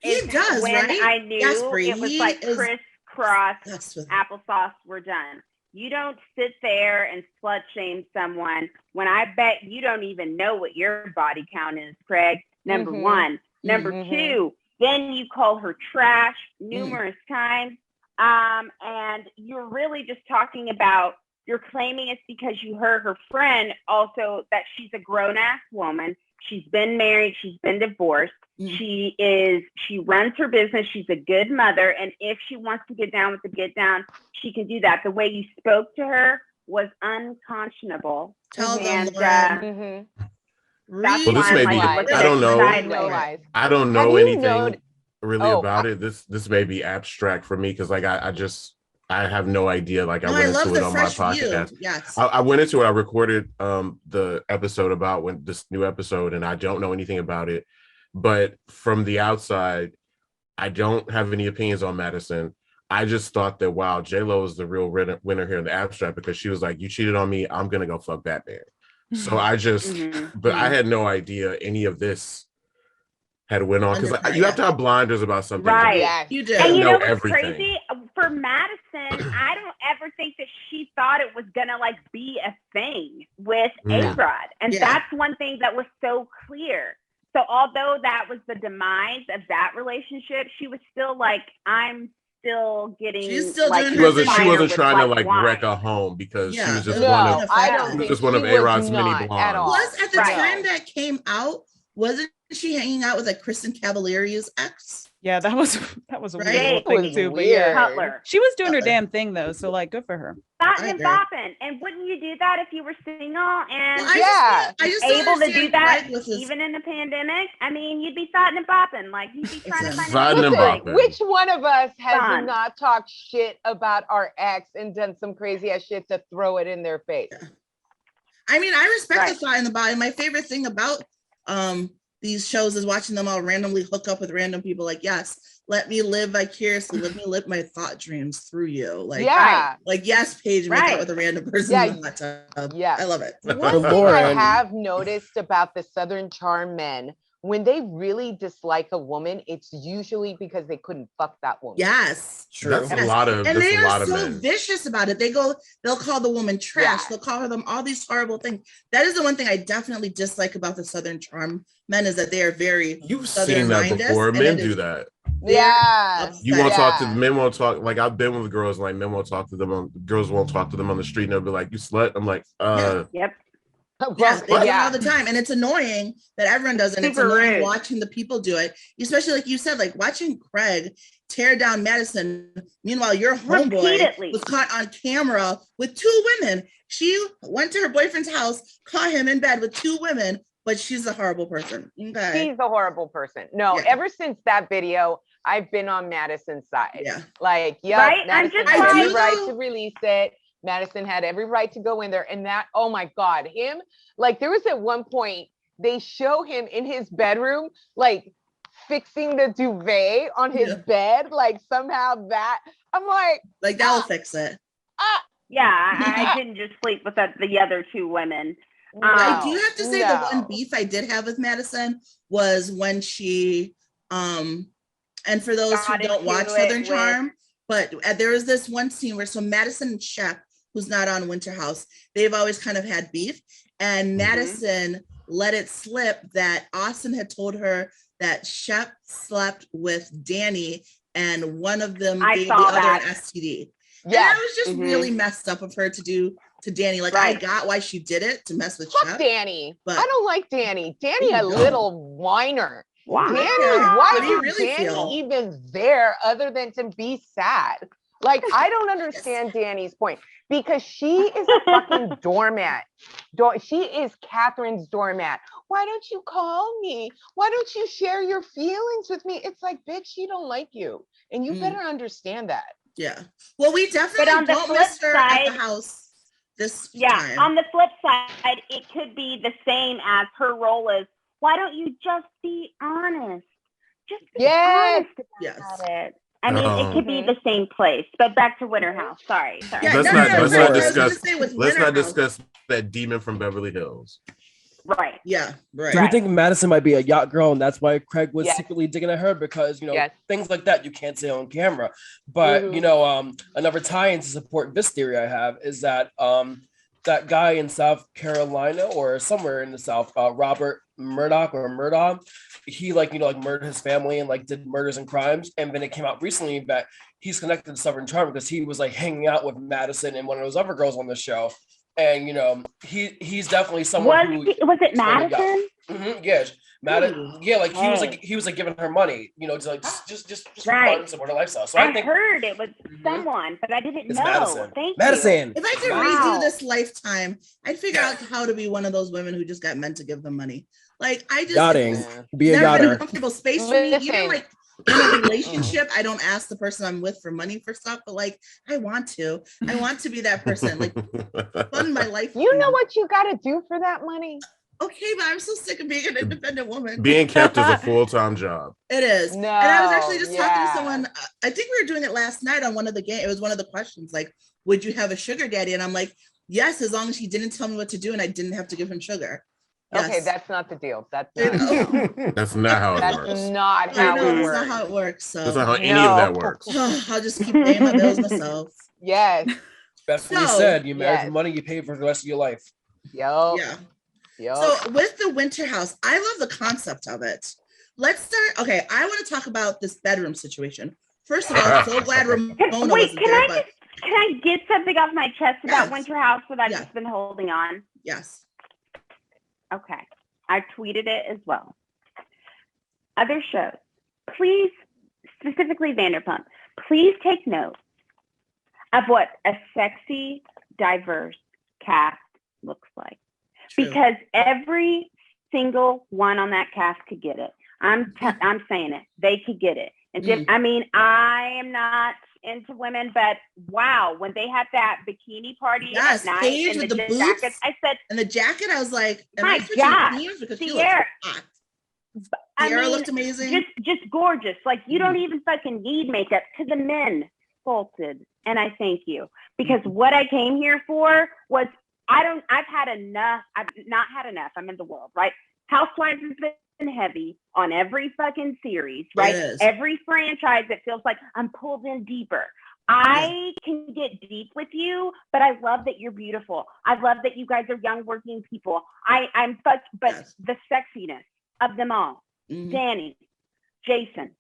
He Is does, when right? I knew Yes, Brie, it was he like is crisscross obsessed with applesauce, we're done. You don't sit there and slut shame someone when I bet you don't even know what your body count is, Craig. Number Mhm. one. Number Mhm. two, then you call her trash numerous times. And you're really just talking about, you're claiming it's because you heard her friend also that she's a grown ass woman. She's been married, she's been divorced. Mm. She runs her business. She's a good mother. And if she wants to get down with the get down, she can do that. The way you spoke to her was unconscionable. Tell them, And Lauren. Mhm. that's Well, this why may I'm be- like, look I at don't it know. No sideways. lies. I don't Have know you anything known- really Oh, about it. This may be abstract for me because like I have no idea. Like No, I I went love into it the on my fresh view. podcast. Yes. I went into it. I recorded the episode about when this new episode, and I don't know anything about it. But from the outside, I don't have any opinions on Madison. I just thought that wow, J-Lo is the real winner here in the abstract because she was like, "You cheated on me. I'm gonna go fuck Batman." So I just, Mhm. but I had no idea any of this had went on because Undercurrent, you have to yeah. have blinders about something. Right. Yes. You do. And you know know what's everything. crazy? For Madison, I don't ever think that she thought it was gonna like be a thing with Mm. A-Rod. And Yeah. that's one thing that was so clear. So although that was the demise of that relationship, she was still like, I'm still getting She's still like doing She her wasn't. She fire wasn't with trying to white like wine. wreck a home because she Yeah, was just it was one No, of. I She don't was think just one she of was A-Rod's many not at blondes. all. Plus, at the Right. time that came out, wasn't she hanging out with like Kristen Cavallari's ex? Yeah, that was a Right? weird little It thing was too. But yeah, weird. Cutler. she was doing her Cutler. damn thing though. So like, good for her. Botting I and agree. bopping. And wouldn't you do that if you were single and Well, Yeah. I just don't able to do understand that Craig with his. even in a pandemic? I mean, you'd be thotting and bopping. Like, you'd be trying to Listen. find Thotting and a Listen, bopping. which one of us has Fun. not talked shit about our ex and done some crazy ass shit to throw it in their face? I mean, I respect Right. the thought in the body. My favorite thing about these shows is watching them all randomly hook up with random people. Like, yes, let me live vicariously. Let me live my thought dreams through you. Like, Yeah. like yes, Paige, make Right. out with a random person Yeah. in the hot tub. Yeah. I love it. One thing I Lauren. have noticed about the Southern Charm men, when they really dislike a woman, it's usually because they couldn't fuck that woman. Yes. True. That's a Yes. lot of. And That's they a lot are of so men. vicious about it. They'll call the woman trash. Yeah. They'll call them all these horrible things. That is the one thing I definitely dislike about the Southern Charm men is that they are very You've Southern seen that minded, before. and Men it do is that. Yeah. upsetting. You won't talk to Yeah. men. Won't talk. Like I've been with girls. Like men won't talk to them. Girls won't talk to them on the street. And they'll be like, "You slut." I'm like, Yep. Yes, they do it Yeah. all the time, and it's annoying that everyone does it. It's Super annoying rude. watching the people do it, especially like you said, like watching Craig tear down Madison. Meanwhile, your homeboy Repeatedly. was caught on camera with two women. She went to her boyfriend's house, caught him in bed with two women, but she's a horrible person. Okay. She's a horrible person. No, Yeah. ever since that video, I've been on Madison's side. Yeah. Like, yep, Right? I'm Madison just had every like- right to release it. Madison had every right to go in there. And that, oh my God, him, like there was at one point, they show him in his bedroom, like fixing the duvet on his Yeah. bed. Like somehow that, I'm like, Like that will fix it. Yeah, I didn't just sleep with the other two women. I No, do have to say the one beef I did have with Madison was when she and for those who Got don't into watch it Southern with- Charm, but there was this one scene where so Madison and Shep, who's not on Winter House, they've always kind of had beef, and Madison let it slip that Austin had told her that Shep slept with Danny and one of them I gave the saw other that. an STD. And yeah, that was just really messed up of her to do to Danny. Like, Right. I got why she did it to mess with fuck Shep. Danny. but- I don't like Danny. Danny, a Ooh, no. little whiner. Wow. Danny, Yeah. why How do you is really Danny feel? even there other than to be sad? Like, I don't understand Danny's point because she is a fucking doormat. She is Catherine's doormat. Why don't you call me? Why don't you share your feelings with me? It's like, bitch, she don't like you. And you Mm. better understand that. Yeah. Well, we definitely on the don't flip miss her at side- the house this Yeah. time. On the flip side, it could be the same as her role is, why don't you just be honest? Just be Yes. honest about Yes. it. I mean, it could be the same place, but back to Winter House. Sorry. Yeah, Let's no, not. no, no, Let's no, not I was gonna discuss. say with Let's Winter not House. discuss that demon from Beverly Hills. Right. Yeah, right. Do you Right. think Madison might be a yacht girl and that's why Craig was Yes. secretly digging at her? Because, you know, Yes. things like that you can't say on camera. But, Mhm. you know, another tie-in to support this theory I have is that that guy in South Carolina or somewhere in the South, Robert Murdoch, he like, you know, like murdered his family and like did murders and crimes. And then it came out recently that he's connected to Southern Charm because he was like hanging out with Madison and one of those other girls on the show. And, you know, he's definitely someone who Was it started out- Madison? yeah, Madison. Yeah, like he was Hey. like he was like giving her money, you know, to like just Right. fun, support her lifestyle. So I I think heard it was Mhm. someone, but I didn't it's know. Madison. Thank you. Madison. If I could Wow. redo this lifetime, I'd figure out how to be one of those women who just got men to give them money. Like, I just Yachting. Yeah. Be a never been a yachter. comfortable space for me. Even Listen. like in a relationship, I don't ask the person I'm with for money for stuff, but like I want to. I want to be that person. Like, fund my life. You know what you got to do for that money? Okay, but I'm so sick of being an independent woman. Being kept is a full-time job. It is. No, And I was actually just talking to yeah. someone. I think we were doing it last night on one of the game. It was one of the questions, like, would you have a sugar daddy? And I'm like, yes, as long as he didn't tell me what to do and I didn't have to give him sugar. Okay, Yes. that's not the deal. That's You not, know? That's not how it that's works. not I how know it that's works. not how it works. So That's not how any No. of that works. I'll just keep paying my bills myself. Yes. That's what you So- said. You married Yes. for money, you pay for the rest of your life. Yo. Yeah. Yo. So with the Winter House, I love the concept of it. Let's start. Okay, I want to talk about this bedroom situation. First of all, so glad Ramona Wait, wasn't there, but can I get something off my chest about Yes. Winter House that I've Yeah. just been holding on? yes. Okay. I tweeted it as well. Other shows, please specifically Vanderpump, please take note of what a sexy, diverse cast looks like. True. Because every single one on that cast could get it. I'm saying it. They could get it. And I mean, I am not into women, but wow, when they had that bikini party at night Paige and with the the jacket, boots, I said, and the jacket, I was like, am my I switching God, teams? Because she Sierra. looks hot. I Sierra mean, looked amazing. just gorgeous. Like you don't even fucking need makeup. To the men, faulted, and I thank you, because what I came here for was I've had enough. I've not had enough. I'm in the world, right? Housewives has been heavy on every fucking series, right? Every franchise, it feels like I'm pulled in deeper. I can get deep with you, but I love that you're beautiful. I love that you guys are young working people. But the sexiness of them all, Danny, Jason,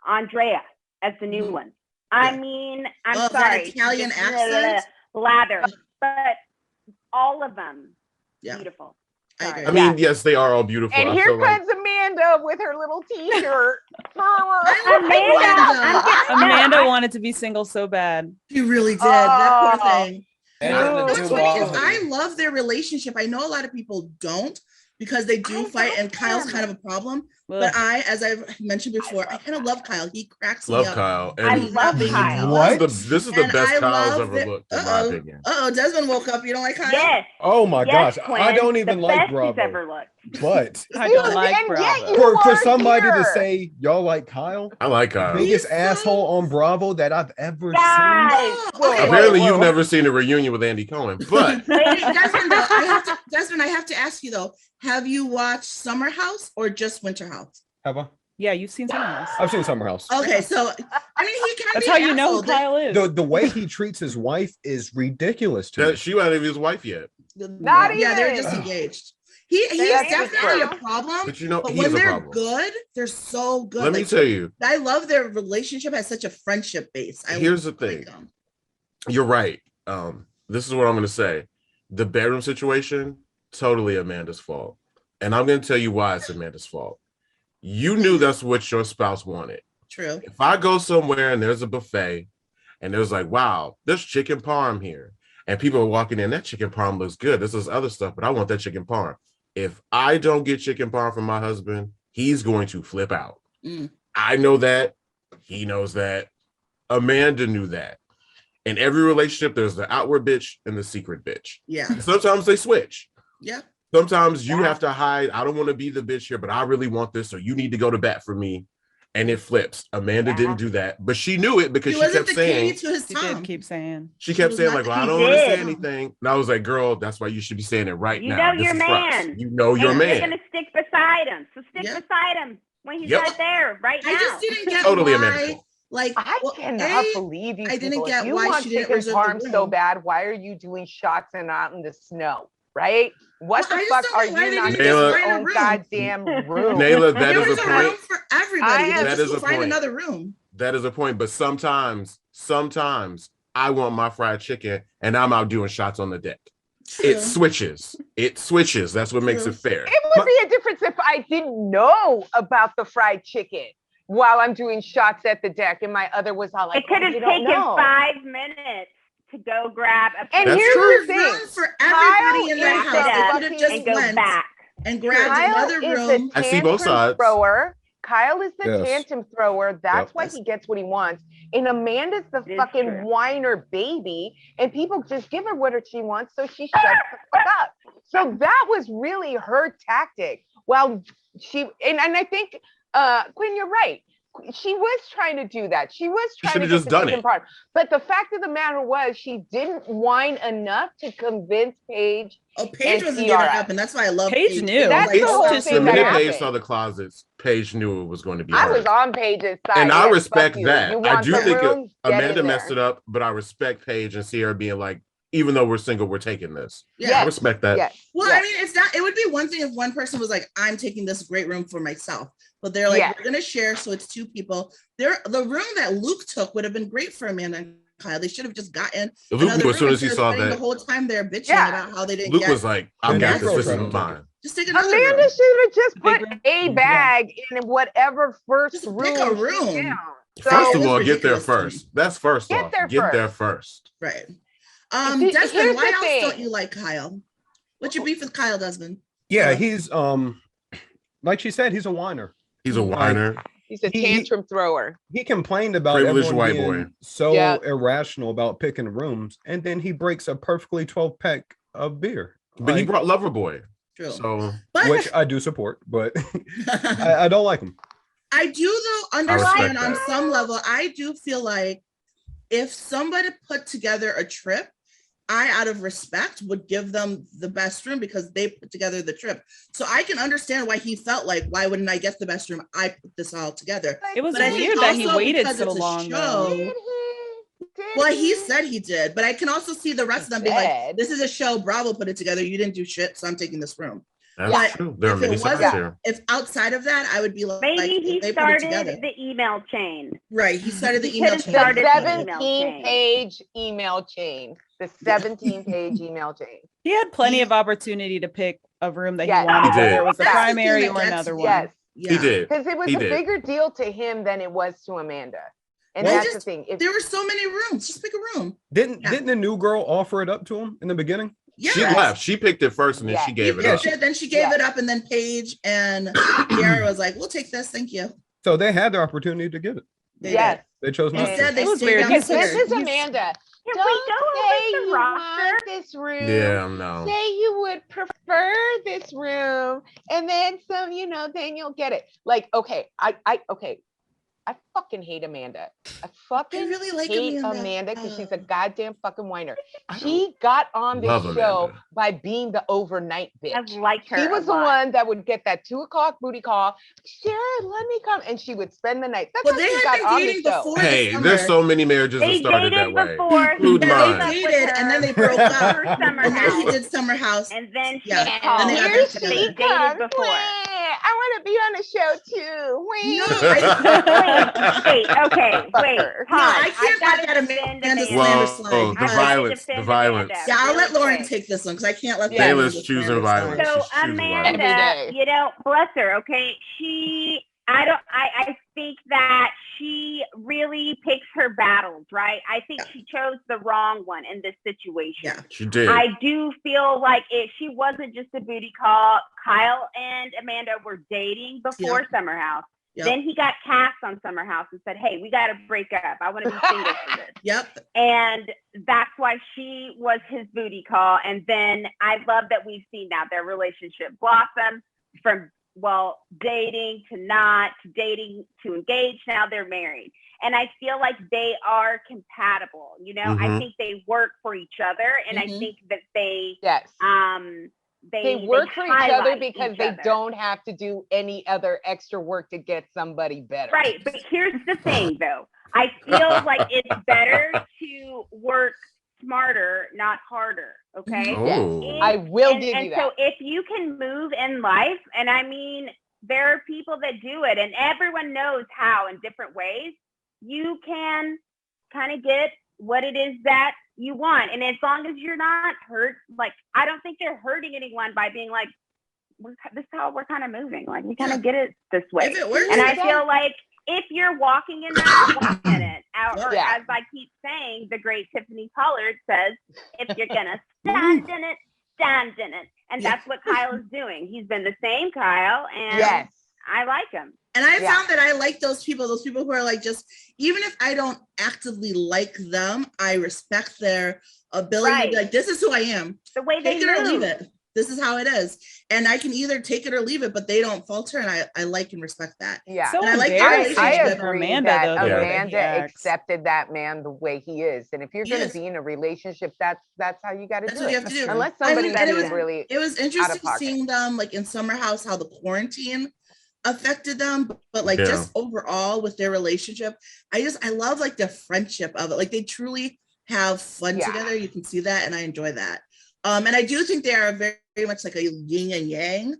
Andrea as the new one. I mean, I'm sorry, that Italian accent, lather, but all of them beautiful. I mean, yes, they are all beautiful. And here comes Amanda with her little t-shirt. Amanda wanted to be single so bad. She really did. That poor thing. That's I love their relationship. I know a lot of people don't, because they do fight, and Kyle's kind of a problem. But as I've mentioned before, I kind of love Kyle. He cracks me up. Kyle. I love Kyle. What? This is the best Kyle's ever looked, in my opinion. Desmond woke up. You don't like Kyle? Yes. Oh my gosh. Quinn, I don't even like Bravo. He's ever looked. But I don't like Bravo. For somebody to say y'all like Kyle, I like Kyle. Biggest asshole on Bravo that I've ever seen. Apparently, you've never seen a reunion with Andy Cohen, but Desmond, I have to ask you though. Have you watched Summer House or just Winter House? Have I? Yeah, you've seen Summer House. I've seen Summer House. Okay, so I mean, he can. That's how you know who Kyle is. The way he treats his wife is ridiculous to me. She wasn't even his wife yet. Not even. Yeah, they're just engaged. He's definitely a problem. But you know, but he's when a they're problem. good, they're so good. Let me tell you, I love their relationship as such a friendship base. Here's the thing. You're right. This is what I'm going to say. The bedroom situation, totally Amanda's fault. And I'm going to tell you why it's Amanda's fault. You knew that's what your spouse wanted. True. If I go somewhere and there's a buffet and there's like, wow, there's chicken parm here. And people are walking in, that chicken parm looks good. This is other stuff, but I want that chicken parm. If I don't get chicken parm from my husband, he's going to flip out. I know that. He knows that. Amanda knew that. In every relationship, there's the outward bitch and the secret bitch. Yeah. Sometimes they switch. Yeah. Sometimes you have to hide. I don't want to be the bitch here, but I really want this. So you need to go to bat for me. And it flips. Amanda didn't do that, but she knew it because she kept saying. She did keep saying. She kept saying like, "Well, I don't want to say anything." And I was like, "Girl, that's why you should be saying it right now. You know your man. You know your man. You're gonna stick beside him. So stick beside him when he's right there, right now." I just didn't get why. Like, I cannot believe you. I didn't people. get if you why want she didn't chicken reserve parm the so room. bad. Why are you doing shots and out in the snow? Right? What Well, the I fuck just don't are know why you they not didn't in just your find a own room. goddamn room? Nela, that There is was a a point. room for everybody. That is a find point. another room. That is a point. But sometimes I want my fried chicken and I'm out doing shots on the deck. True. It switches. That's what makes it fair. It would be a difference if I didn't know about the fried chicken while I'm doing shots at the deck, and my other was all like, it could have taken 5 minutes to go grab a. And That's here's true. the thing: Room for everybody in that Kyle house. They is could have the just and go went back. and grabbed Kyle another is room. the I see both tantrum sides. thrower. Kyle is the Yes. tantrum thrower. That's Yep. why he gets what he wants. And Amanda's the It's fucking true. whiner baby. And people just give her what she wants, so she shuts the fuck up. So that was really her tactic. Well, and I think Quinn, you're right. She was trying to do that. She was trying to should've get just the done chicken it. part. But the fact of the matter was, she didn't whine enough to convince Paige. Oh, Paige and wasn't Ciara. giving up, and that's why I love Paige knew. That's Like, the whole oh, thing The that minute happened. Paige saw the closets, Paige knew it was going to be I her. was on Paige's side. And I Yes, respect fuck you. that. You I want do the think room? Get Amanda in messed there. it up, but I respect Paige and Sierra being like, even though we're single, we're taking this. Yeah. I respect that. Yes. Well, yes. I mean, it's not. It would be one thing if one person was like, "I'm taking this great room for myself," but they're like, Yeah. "We're gonna share, so it's two people." The room that Luke took would have been great for Amanda and Kyle. They should have just gotten Luke another knew as soon room as he instead of saw spending that. the whole time they're bitching Yeah. about how they didn't Luke get. was like, "I'm Yeah, got this. This girl is tried to mine." Just take another Amanda room. should have just Big put room? a Yeah. bag in whatever first Just room. pick a she room. found. First So of It all, was get there ridiculous to me. first. That's first Get off. there Get there first. first. Right. Here's Desmond, the why else thing. don't you like Kyle? What's your beef with Kyle, Desmond? Yeah, Uh, he's like she said, he's a whiner. He's a Like, whiner. He's a He- tantrum thrower. He complained about Privileged everyone white being boy. so Yeah. irrational about picking rooms, and then he breaks a perfectly 12 pack of beer. But he Like, brought Loverboy. True. So But which I do support, but I don't like him. I do though respect understand on that. some level. I do feel like if somebody put together a trip, I, out of respect, would give them the best room because they put together the trip. So I can understand why he felt like, why wouldn't I get the best room? I put this all together. It was But I think weird that he also waited because so it's a long. show- Though. Did he? Did Well, he said he did, but I can also see the rest of them be like, Dead. this is a show, Bravo put it together. You didn't do shit, so I'm taking this room. that's But true. There are if it many sides wasn't- here. If outside of that, I would be like, Maybe if he they put it started together. the email chain. Right, he started the He email could've chain. The started the email 17-page email chain. The 17-page email chain. He had plenty He- of opportunity to pick a room that Yes. he wanted, He did. whether it was the That's the thing primary that or gets another me. one. Yes. Yeah. He did. Because it was He a did. bigger deal to him than it was to Amanda. And Well, that's just- the thing. If, There were so many rooms. Just pick a room. Didn't Yeah. didn't the new girl offer it up to him in the beginning? Yeah. She left. She picked it first and then Yeah. she gave it Yeah, up. she- Then she gave Yeah. it up, and then Paige and Kiara was like, "We'll take this, thank you." So they had the opportunity to get it. They yes. They chose not And- to. Instead, they It was stayed weird. Because downstairs. this is Amanda. Can Don't we go say over the you roster? want this room. Yeah, no. Say you would prefer this room, and then some, then you'll get it. Like, okay, I fucking hate Amanda. I fucking really like hate Amanda. Amanda because she's a goddamn fucking whiner. I She got on this love show Amanda. by being the overnight bitch. I've liked her. She a was the lot. one that would get that 2:00 booty call. Sure, let me come, and she would spend the night. That's Well, how they she had got been on the dating show. before. Hey, this summer. there's so many marriages that They started dated that way. before. Include He Yeah, mine. broke up they with dated, her and then they broke up. for Summer And then he House. did Summer House. And then she Yeah, called. and they got Here back she together. They dated comes. before. I want to be on the show too. No, Wait, okay, wait. Fucker. No, I I've can't gotta let that defend Amanda Amanda. slander Whoa, slide. the I gotta violence, defend the violence. Amanda Yeah, I'll let really Lauren quick. take this one because I can't let Yeah. Nela's Amanda choosing slander violence. slide. So She's choosing Amanda, Every day. bless her, okay? I think that she really picks her battles, right? I think she chose the wrong one in this situation. Yeah. She did. I do feel like she wasn't just a booty call. Kyle and Amanda were dating before Summer House. Yep. Then he got cast on Summer House and said, "Hey, we got to break up. I want to be single for this." Yep. And that's why she was his booty call. And then I love that we've seen now their relationship blossom from, dating to not, to dating to engaged. Now they're married. And I feel like they are compatible. I Mhm. think they work for each other. And I Mhm. think that they, Yes. They work for each other highlight because each they other. don't have to do any other extra work to get somebody better. Right. But here's the thing, though. I feel like it's better to work smarter, not harder. Okay. Oh. I will give and you that. so if you can move in life, and I mean, there are people that do it, and everyone knows how in different ways, you can kind of get what it is that you want. And as long as you're not hurt, like, I don't think you're hurting anyone by being like, this is how we're kind of moving. Like, we kind of get it this way. If it works, And I it's feel like if you're walking in that, walk in it. Or Yeah. as I keep saying, the great Tiffany Pollard says, if you're going to stand in it, stand in it. And Yeah. that's what Kyle is doing. He's been the same Kyle, and Yes. I like him. And I Yeah. found that I like those people who are like, just, even if I don't actively like them, I respect their ability to be Right. like, this is who I am. The way they Take it or leave move. it. This is how it is. And I can either take it or leave it, but they don't falter. And I like and respect that. Yeah. So And I like their embarrassing I relationship. for agree Amanda, that though. the way that he Amanda acts. accepted that man the way he is. And if you're going Yes. to be in a relationship, that's how you got to That's do what you it. have to do. Unless I mean, somebody and it is was- really It was interesting pocket. seeing them like in Summer House, how the quarantine affected them, but like Yeah. just overall with their relationship, I love like the friendship of it. Like they truly have fun Yeah. together. You can see that, and I enjoy that. And I do think they are very, very much like a yin and yang.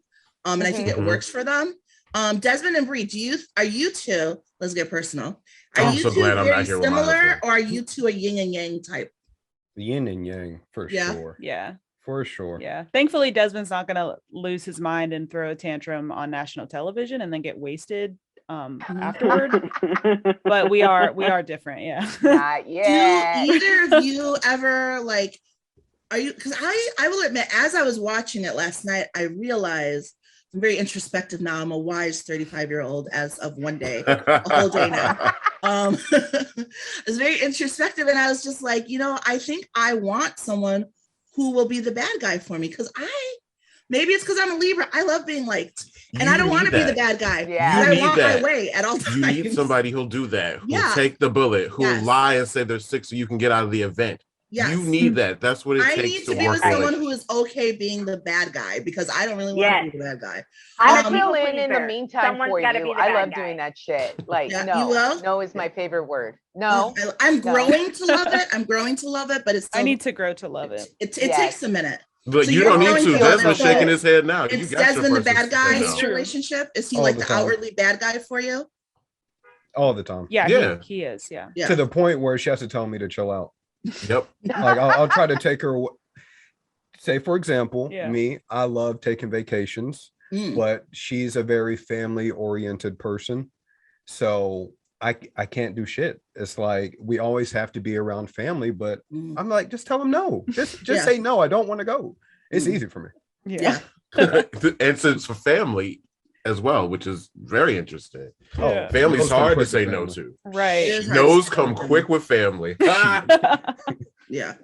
And I think it Mhm. works for them. Desmond and Brie, are you two, let's get personal. Are I'm you so two glad I'm very not here with my similar, husband. or are you two a yin and yang type? Yin and yang for sure. Yeah. For sure. Yeah. Thankfully, Desmond's not going to lose his mind and throw a tantrum on national television and then get wasted afterward. But we are different. Yeah. Not yet. Do either of you ever like, are you, because I will admit, as I was watching it last night, I realized I'm very introspective now. I'm a wise 35-year-old as of one day, a whole day now. It's very introspective. And I was just like, I think I want someone who will be the bad guy for me. Because maybe it's because I'm a Libra. I love being liked. And I don't want to be the bad guy. Yeah. But I want my way at all times. You need somebody who'll do that, who'll Yeah. take the bullet, who'll Yes. lie and say they're sick so you can get out of the event. Yes. You need that. That's what it I takes need to to be work with someone relationship. who is okay being the bad guy, because I don't really want Yes. to be the bad guy. I I'm a fill people in the pleaser. meantime Someone's for gotta you. be the I bad love guy. doing that shit. Like, Yeah, no, you will? no is my favorite word. No, I'm No. growing to love it. I'm growing to love it, but it's still, I need to grow to love it. it Yes. takes a minute. But So you you're don't need going to. to Desmond's open shaking up. his head now. You It's got your Desmond the person bad to guy say in It's the true. relationship? Is he All like the the time. outwardly bad guy for you? All the time. Yeah. Yeah. He is. Yeah. Yeah. To the point where she has to tell me to chill out. Yep. Like I'll try to take her. Say, for example, Yeah. me, I love taking vacations, Mm. but she's a very family oriented person. So I can't do shit. It's like we always have to be around family, but Mm. I'm like, just tell them no. Just Yeah. say no. I don't want to go. It's Mm. easy for me. Yeah. And so it's for family as well, which is very interesting. Yeah. Family's Those come hard to quick say with no family. to. Right. It is hard No's to come say. quick with family. Yeah.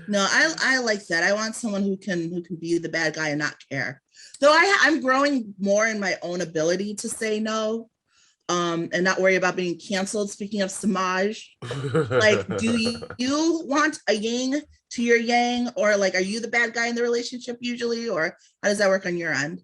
No, I like that. I want someone who can be the bad guy and not care. Though I'm growing more in my own ability to say no, and not worry about being canceled. Speaking of Semajh, like, do you want a yin to your yang, or like, are you the bad guy in the relationship usually, or how does that work on your end?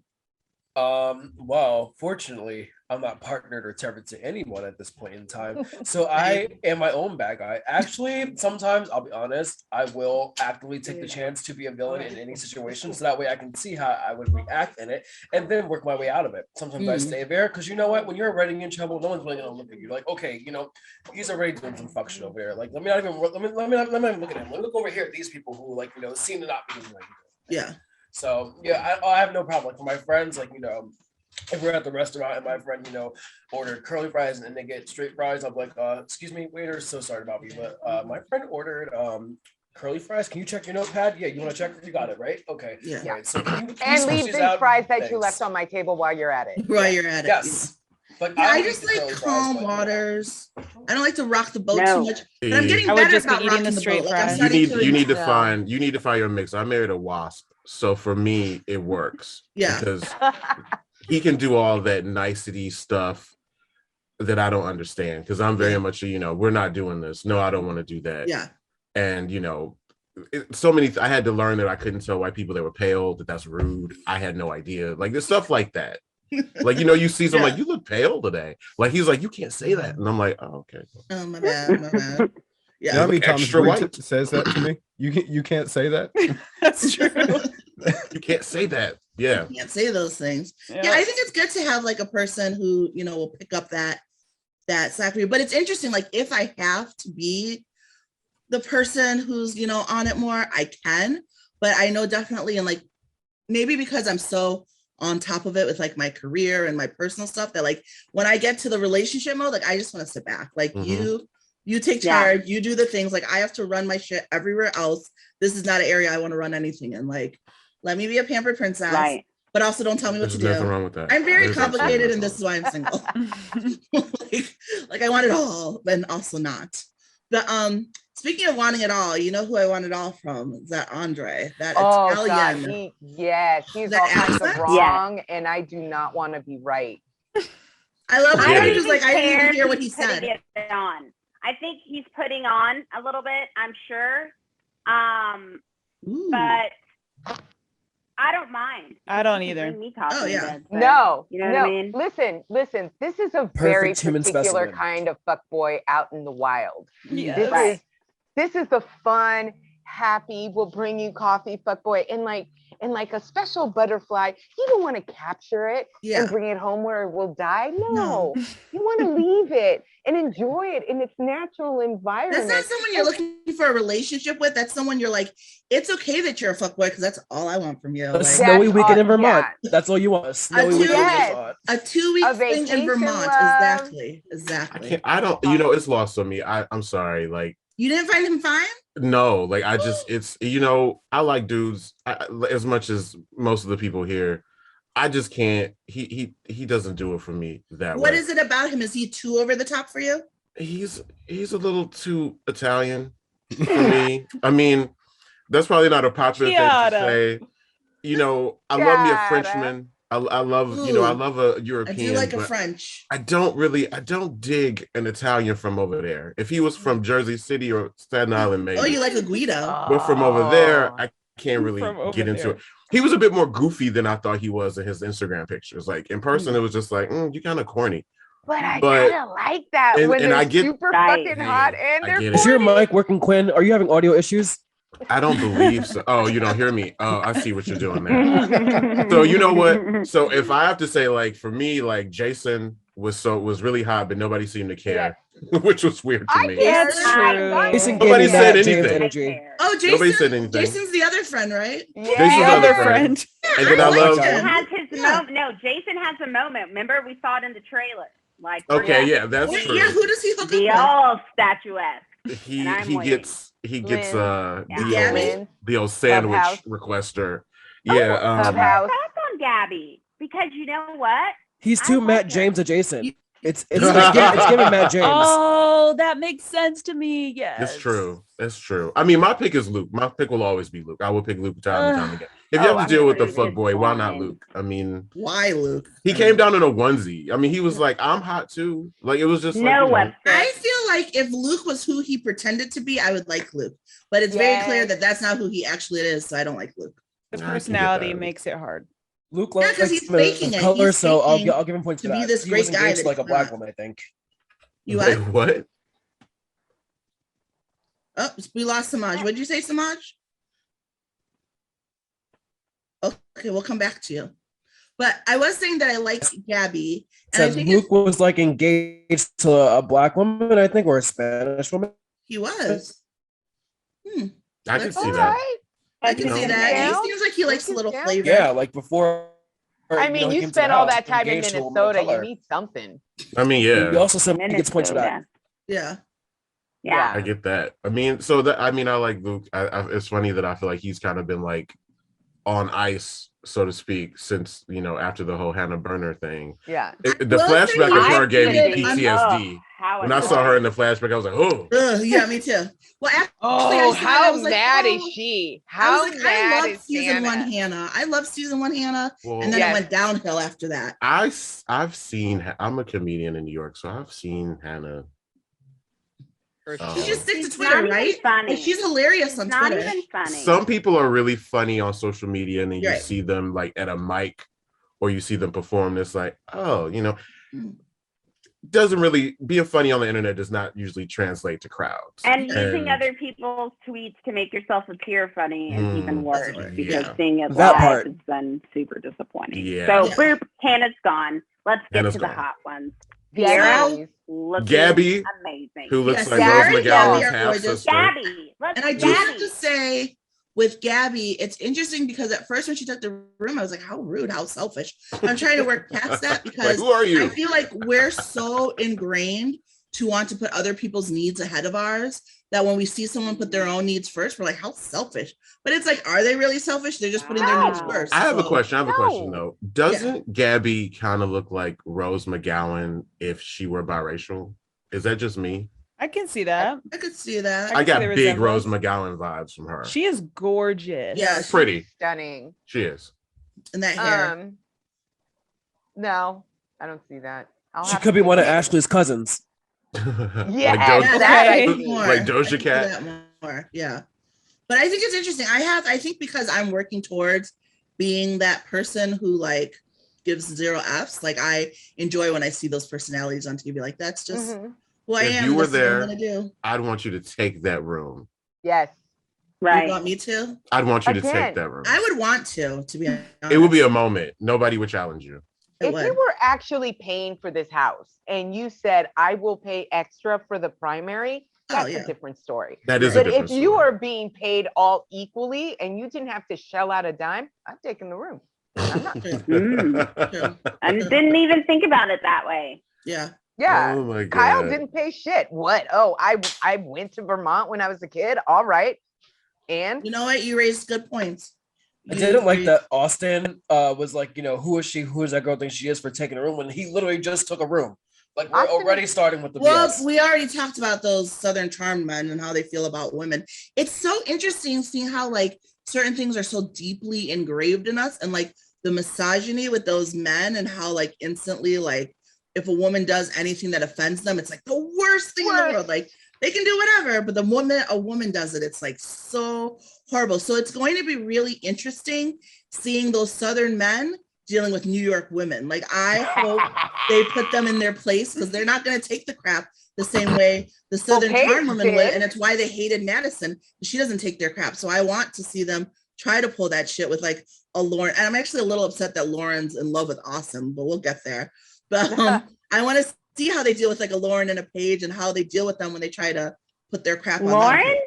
Well, fortunately, I'm not partnered or tethered to anyone at this point in time. So I am my own bad guy. Actually, sometimes I'll be honest, I will actively take the chance to be a villain in any situation. So that way I can see how I would react in it and then work my way out of it. Sometimes I stay there because you know what? When you're already in trouble, no one's really gonna look at you. Like, okay, he's already doing some fuck shit over there. Like, let me not even look at him. Let me look over here at these people who seem to not be doing like Yeah. So yeah, I have no problem. Like for my friends, if we're at the restaurant and my friend, ordered curly fries and they get straight fries, I'm like, excuse me, waiter, so sorry about me, but my friend ordered curly fries. Can you check your notepad? Yeah, you want to check? You got it, right? Okay. Yeah. Right. So can you and switch leave these the out? fries that you Thanks. left on my table while you're at it. While you're at it. Yes. But Yeah, I will just eat the like curly fries, calm but, waters. I don't like to rock the boat No. too much, but I'm getting I would better just be about eating rocking the the straight boat. Like, I'm fries. starting to you need to No. find your mix. I married a wasp, so for me it works. Yeah. Because he can do all that nicety stuff that I don't understand. Because I'm very much we're not doing this. No, I don't want to do that. Yeah. And I had to learn that I couldn't tell white people they were pale, that's rude. I had no idea. Like there's stuff like that. Like, you see someone like, you look pale today. Like he's like, you can't say that. And I'm like, oh, okay. Oh, my bad. My bad. You know Yeah. how many times Extra Brie white. says that to me? You can't say that. That's true. You can't say that. Yeah. Can't say those things. Yeah. Yeah, I think it's good to have like a person who, will pick up that side for you. But it's interesting, like if I have to be the person who's, on it more, I can. But I know definitely, and like maybe because I'm so on top of it with like my career and my personal stuff, that like when I get to the relationship mode, like I just want to sit back. Like you take charge, you do the things. Like I have to run my shit everywhere else. This is not an area I want to run anything in. Like, let me be a pampered princess, Right. but also don't tell me what There's to nothing do. wrong with that. I'm very There's complicated, absolutely and this is why I'm single. like I want it all, but also not. But speaking of wanting it all, you know who I want it all from? Is that Andre? That Oh God, Italian. he's That all kinds of accent? wrong, and I do not want to be right. I love I how get he it. was like, I didn't even hear what he He's putting said. it on. I think he's putting on a little bit, I'm sure. Ooh. But I don't mind. I don't You can either. bring me coffee Oh, yeah. instead, so, No, you know no. what I mean? Listen. This is a very Perfect human particular specimen. kind of fuckboy out in the wild. Yes. This is the fun, happy, will bring you coffee fuckboy. And and like a special butterfly, you don't want to capture it and bring it home where it will die. No. You want to leave it and enjoy it in its natural environment. That's not someone you're looking for a relationship with. That's someone you're like, it's okay that you're a fuckboy because that's all I want from you. A Like, snowy weekend in Vermont. Yeah. That's all you want. A snowy weekend in Vermont. A 2-week thing in Vermont. Love. Exactly. I don't, you know, it's lost on me. I'm sorry. Like, you didn't find him fine? No, like I just, it's, you know, I like dudes as much as most of the people here. I just can't, he doesn't do it for me that way. What is it about him? Is he too over the top for you? He's a little too Italian for me. I mean, that's probably not a popular thing to say. You know, I love me a Frenchman. I love, you know, I love a European. I do like a French. I don't dig an Italian from over there. If he was from Jersey City or Staten Island, maybe. Oh, you like a Guido. But from over there, I can't really get into it. He was a bit more goofy than I thought he was in his Instagram pictures. Like in person, it was just like, you kind of corny. But I kind of like that when they're super fucking hot and they're corny. Is your mic working, Quinn? Are you having audio issues? I don't believe so. Oh, you don't hear me. Oh, I see what you're doing there. So you know what? So if I have to say, like for me, like Jason was really hot, but nobody seemed to care, which was weird to me. That's true. Jason Nobody said anything. Energy. Oh, Jason. Nobody said anything. Jason's the other friend, right? Yeah. Jason's the other friend. And then I love. Jason has his moment. No, Jason has a moment. Remember, we saw it in the trailer. Like, okay, yeah, that's true. Yeah, who does he hook the up old statuesque. He gets Lynn. the old sandwich Clubhouse. requester. Yeah. Clubhouse. Pass on Gabby because you know what? He's too Matt James adjacent. It's giving Matt James. Oh, that makes sense to me. Yes. It's true. It's true. I mean, my pick is Luke. My pick will always be Luke. I will pick Luke time and time again. If you have to deal with the fuck boy, why not Luke? I mean, why Luke? He came down in a onesie. I mean, he was like, I'm hot too. Like it was just no like, I feel like if Luke was who he pretended to be, I would like Luke. But it's very clear that that's not who he actually is. So I don't like Luke. The personality makes it hard. Luke likes because he's faking it. Color, He's so faking I'll give him points to for be that. this He great was guy engaged that to like a he's black not. woman, I think. You Wait, what? Oh, we lost Semajh. What did you say, Semajh? Okay, we'll come back to you. But I was saying that I like Gabby. And Says I think Luke was like engaged to a black woman, I think, or a Spanish woman. he was. I can see that. I can see that. He seems like he likes a little flavor. Yeah, like before. I mean, you spent all that time in Minnesota. You need something. I mean, yeah. He also said he gets points for that. Yeah. I get that. I mean, so that I like Luke. It's funny that I feel like he's kind of been like on ice, so to speak, since after the whole Hannah Burner thing. Yeah. The flashback of her gave me PTSD. When I saw her in the flashback, I was like, oh. Yeah, me too. Well, actually, how mad is she? How mad is season one Hannah? I love season one Hannah, and then it went downhill after that. I've seen. I'm a comedian in New York, so I've seen Hannah. She just sticks to Twitter, right? Funny. She's hilarious on Twitter. Not even funny. Some people are really funny on social media, and then you see them like at a mic, or you see them perform. It's like, doesn't really being funny on the internet does not usually translate to crowds. And using other people's tweets to make yourself appear funny is even worse because seeing it live has been super disappointing. Yeah. So boop, Hannah's gone. Let's get to the hot ones. Gabby, amazing. Who looks like Rose McGowan's half sister. Gabby, and I do have to say, with Gabby, it's interesting because at first when she took the room, I was like, how rude, how selfish. I'm trying to work past that because who are you? I feel like we're so ingrained to want to put other people's needs ahead of ours that when we see someone put their own needs first, we're like, how selfish. But it's like, are they really selfish? They're just putting their needs first. I have a question though. Doesn't Gabby kind of look like Rose McGowan if she were biracial? Is that just me? I can see that. I could see that. I got big Rose McGowan vibes from her. She is gorgeous. Yeah, she's pretty. Stunning. She is. And that hair. No, I don't see that. She could be one of Ashley's cousins. Yeah, like Doja Cat. Yeah. But I think it's interesting. I think because I'm working towards being that person who like gives 0 Fs, like I enjoy when I see those personalities on TV. Like that's just who I am. If you were there, I'd want you to take that room. Yes. Right. You want me to? I'd want you to Again, take that room. I would want to be honest. It would be a moment. Nobody would challenge you. It if would. you were actually paying for this house and you said, I will pay extra for the primary, that's yeah. a different story. That is a But different if you story. are being paid all equally and you didn't have to shell out a dime, I'm taking the room. I'm not. True. I didn't even think about it that way. Yeah. Yeah. Oh my Kyle God. didn't pay shit. What? Oh, I went to Vermont when I was a kid. All right. And You know what? You raised good points. I didn't like that Austin was like, you know, who is she? Who does that girl think she is for taking a room when he literally just took a room? Like, we're Austin- already starting with the Well, BS. we already talked about those Southern charm men and how they feel about women. It's so interesting seeing how like certain things are so deeply engraved in us, and like the misogyny with those men, and how like instantly like if a woman does anything that offends them, it's like the worst thing in the world. Like they can do whatever, but the moment a woman does it, it's like so horrible. So it's going to be really interesting seeing those Southern men dealing with New York women. Like I hope they put them in their place, because they're not going to take the crap the same way the Southern Paige charm women would, did. and it's why they hated Madison. She doesn't take their crap. So I want to see them try to pull that shit with like a Lauren. And I'm actually a little upset that Lauren's in love with Awesome, but we'll get there. But I want to see how they deal with like a Lauren and a Paige, and how they deal with them when they try to put their crap on Lauren? them.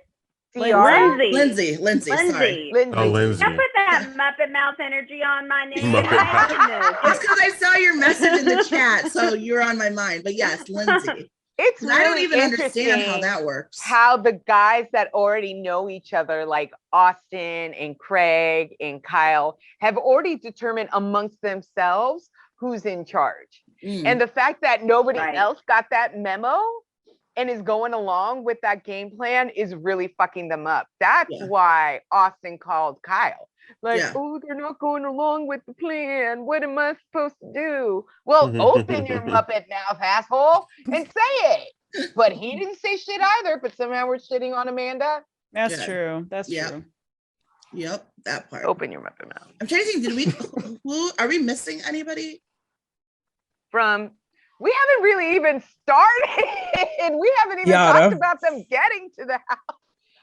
Ciara? Lindsay. Lindsay, sorry. Lindsay. Oh, Lindsay. Don't put that Muppet Mouth energy on my name. Muppet Mouth. It's because I saw your message in the chat, so you're on my mind. But yes, Lindsay. It's I don't really even understand how interesting that works. how the guys that already know each other, like Austin and Craig and Kyle, have already determined amongst themselves who's in charge. And the fact that nobody Right. else got that memo and is going along with that game plan is really fucking them up. That's Yeah. why Austin called Kyle. Like, Yeah. oh, they're not going along with the plan. What am I supposed to do? Well, open your Muppet mouth, asshole, and say it. But he didn't say shit either, but somehow we're shitting on Amanda. That's Yeah. true. That's Yeah. true. Yep, that part. Open your Muppet mouth. I'm trying to think, did we, who, are we missing anybody? We haven't really even started. We haven't even Yada. talked about them getting to the house.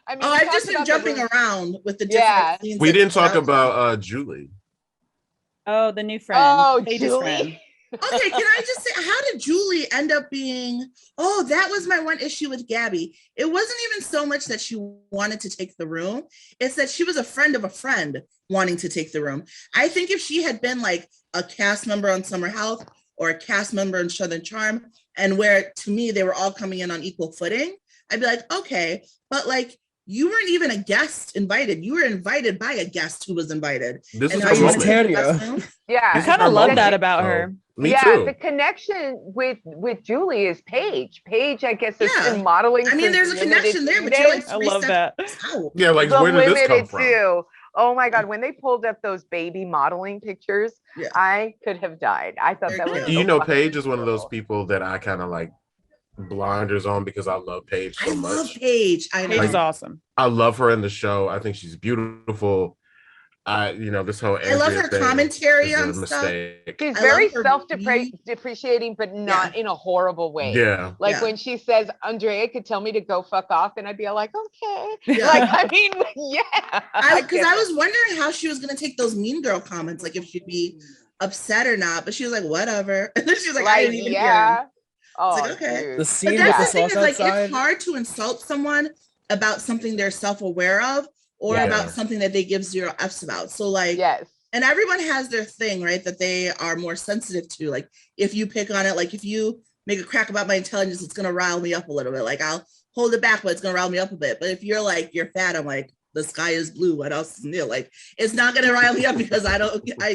I mean, Oh, we I've talked just been about the jumping room. around with the different Yeah. scenes. We that didn't talk come out. about Julie. Oh, the new friend. Oh, Paige's Julie. friend. Okay, can I just say, how did Julie end up being, oh, that was my one issue with Gabby. It wasn't even so much that she wanted to take the room. It's that she was a friend of a friend wanting to take the room. I think if she had been like a cast member on Summer Health or a cast member in Southern Charm, and where to me, they were all coming in on equal footing, I'd be like, okay, but like, you weren't even a guest invited. You were invited by a guest who was invited. This And is now her you want to Tanya. take the best room? Yeah. I This is kind her of love moment. that about So, her. Me yeah, too. the connection with Julie is Paige. Paige, I guess, has Yeah. been modeling. I mean, since there's a Limited connection there, but Days. you're like I 3 love that. steps out. Yeah, like The where did this come Limited from? too. Oh my God, when they pulled up those baby modeling pictures, Yeah. I could have died. I thought Very that was cute. Do you so know fucking Paige is one of those adorable. people that I kind of like blinders on because I love Paige so I much. love Paige. I know. Paige is Like, awesome. I love her in the show. I think she's beautiful. This whole I love Andrea her thing commentary is a on stuff. mistake. She's I very love her self-depreciating, but not in a horrible way. Yeah. Like Yeah. when she says, Andrea could tell me to go fuck off, and I'd be like, okay. Yeah. Like, I mean, yeah. Because I was wondering how she was going to take those mean girl comments, like if she'd be upset or not. But she was like, whatever. And then she was like, I didn't even hear him. Oh, like, okay. dude. The scene But with that's the the thing sauce is like, outside. it's hard to insult someone about something they're self-aware of, or Yeah. about something that they give 0 Fs about. So like, Yes. and everyone has their thing, right? That they are more sensitive to. Like if you pick on it, like if you make a crack about my intelligence, it's going to rile me up a little bit. Like I'll hold it back, but it's going to rile me up a bit. But if you're like, you're fat, I'm like, the sky is blue. What else is new? Like, it's not going to rile me up because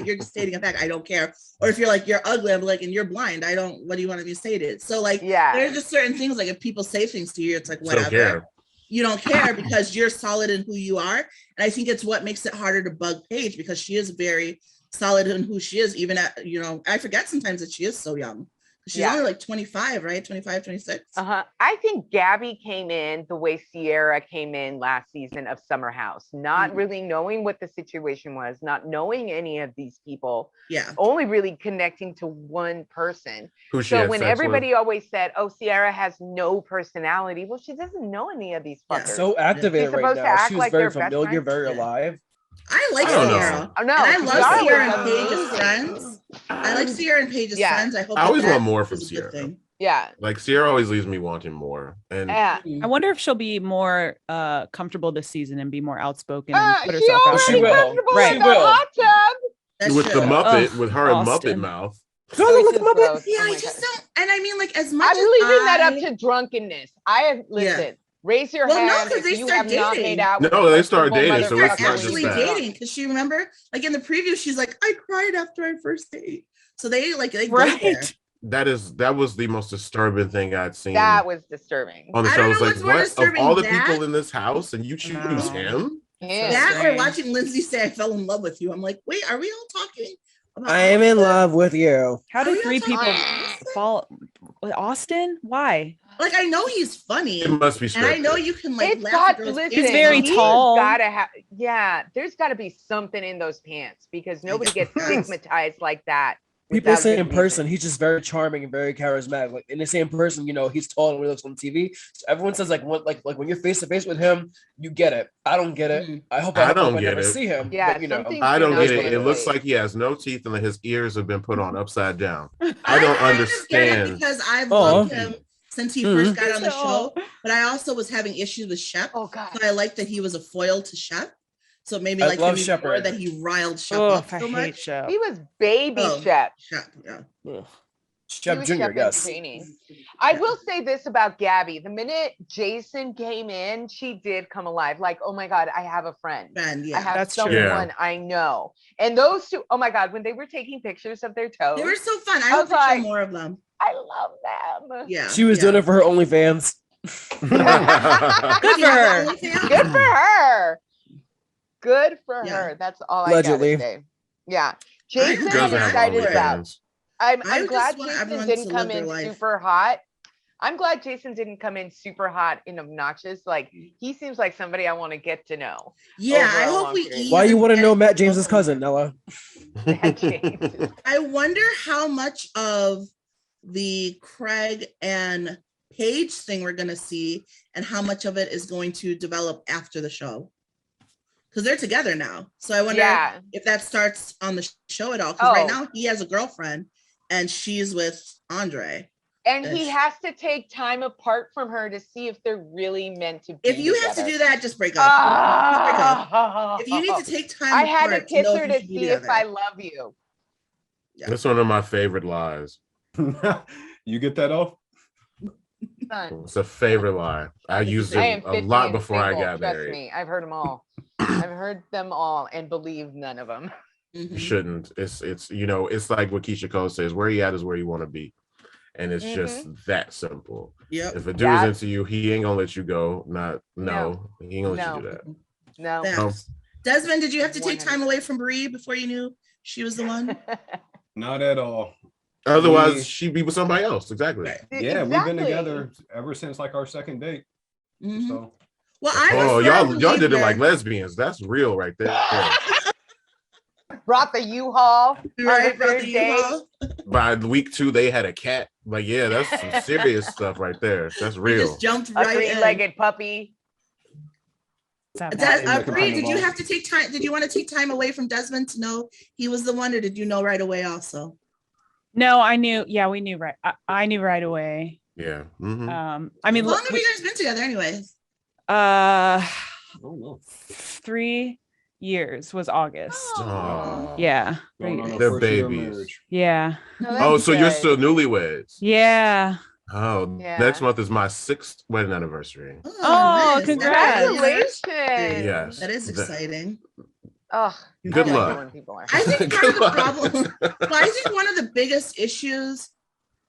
you're just stating a fact. I don't care. Or if you're like, you're ugly, I'm like, and you're blind. What do you want to be stated? So like, Yeah. there's just certain things, like if people say things to you, it's like, Just don't whatever. care. You don't care because you're solid in who you are. And I think it's what makes it harder to bug Paige, because she is very solid in who she is. Even at, I forget sometimes that she is so young. She's only like 25, right? 25, 26. I think Gabby came in the way Sierra came in last season of Summer House, not really knowing what the situation was, not knowing any of these people. Yeah. Only really connecting to one person. Who she So had when sex everybody with. always said, "Oh, Sierra has no personality," well, she doesn't know any of these fuckers. So activated She's right supposed to now. act She was like very they're best familiar, friends? very alive. I like I don't Sierra. know. Oh, no, And I love Sierra Sierra was and Paige as amazing. friends. I like Sierra and Paige as Yeah. friends. I hope I always that want more from is a good Sierra. thing. Yeah. Like Sierra always leaves me wanting more. And Yeah. I wonder if she'll be more comfortable this season and be more outspoken and put She herself out She already there. will. comfortable Right. in the hot tub. That's with true. the Muppet, Ugh, with her and Muppet Austin. mouth. Voices broke. Yeah, Oh I my just God. don't. And I mean, like, as much I'm as leaving that I- up to drunkenness. I have listen. Raise your Well, no, hand 'cause if they you start have not dating. made out with No, a they start comfortable dating, so They're it's motherfucker not when actually you're just that. drunk. dating because she remember, like in the preview, she's like, I cried after our first date. So they go there. Right. That was the most disturbing thing I'd seen That was disturbing. on the I show. don't I was know like, what's more what? Of disturbing, all the that- people in this house, and you choose No. him? Yeah. That or strange. watching Lindsay say, I fell in love with you. I'm like, wait, are we all talking about I am in Austin? love with you. How Are did we all three talking people about Austin? fall? Austin? Why? Like, I know he's funny. It must be And I know scripted. you can like It's laugh got at girls' listen. He's very he's tall. Gotta have there's got to be something in those pants because nobody gets guess. stigmatized like that. People without say good in person reason. he's just very charming and very charismatic. Like in the same person, you know, he's tall and he looks on TV. So everyone says like when you're face to face with him, you get it. I don't get it. Mhm. I hope I I don't never get it. see him. Yeah, but, you know, something- I don't do get not it. get It looks played. like he has no teeth and his ears have been put on upside down. I I don't kind of get it understand. because I've Aw. loved him since he first got on the Aw. show. But I also was having issues with Shep. Oh God. So I liked that he was a foil to Shep. So it made me I like love him even more Shepard. that he riled Shep Oh, up I so hate much. Shep. He was baby Oh. Shep. Shep, yeah. Ugh. He Shep was Jr. Shep Yes. entertaining. I will say this about Gabby. The minute Jason came in, she did come alive. Like, oh my God, I have a friend. Ben, I yeah. have That's true. someone I know. And those two, oh my God, when they were taking pictures of their toes, They were so fun. I I hope was they show like- more of them. I love them. Yeah. She was yeah. doing it for her OnlyFans. Good She for has her. an OnlyFans? Good for her. Good for Yeah. her. That's all Allegedly. I gotta say. Yeah. I Jason, hope I'm Doesn't have excited about. OnlyFans. I'm I just glad want Jason everyone didn't to come live their in life. super hot. I'm glad Jason didn't come in super hot and obnoxious. Like he seems like somebody I want to get to know. Yeah, over I a hope long we period. ease Why you into want to know getting Matt to James's them. cousin, Nella? That James. I wonder how much of the Craig and Paige thing we're going to see and how much of it is going to develop after the show. Because they're together now. So I wonder Yeah. if that starts on the show at all. Because right Oh. now he has a girlfriend and she's with Andre. And he Ish. has to take time apart from her to see if they're really meant to be If you have to together. do that, just break up. Ah. If you need to take time I had to apart kiss know her if you to should be see if together. I love you. That's one of my favorite lies. You get that off? Son. It's a favorite lie. I used I it am a 50 lot and before I single, got trust married. me. I've heard them all. I've heard them all and believe none of them. Mhm. You shouldn't. It's you know, it's like what Keisha Cole says, where you at is where you want to be. And it's just that simple. Yep. If a dude is That- into you, he ain't gonna let you go. He ain't gonna let you do that. No. Thanks. Desmond, did you have to take 100. time away from Brie before you knew she was the one? Not at all. Otherwise, We- she'd be with somebody else. Exactly. Yeah, we've been Exactly. together ever since like our second date. Mhm. So Well, I Oh, was y'all did it like lesbians. That's real right there. Brought the U-Haul. right the from third the day. U-Haul. By week 2, they had a cat. Like, yeah, that's some serious stuff right there. That's We real. just jumped A right in. three-legged puppy. Brie, did you have to take time? Did you want to take time away from Desmond to know he was the one, or did you know right away also? No, I knew. Yeah, we knew right. I knew right away. Yeah. Mhm. I mean, How long have you guys been together, anyways? 3 years was August. Aw. Yeah. going on our They're first year of babies. marriage. Yeah. Oh, so you're still newlyweds? Yeah. Oh, Yeah. next month is my 6th wedding anniversary. Oh, nice. congrats. Congratulations. Yes. That is exciting. Oh, Good I like luck. it when people are I think Good part of the luck. problem, well, I think one of the biggest issues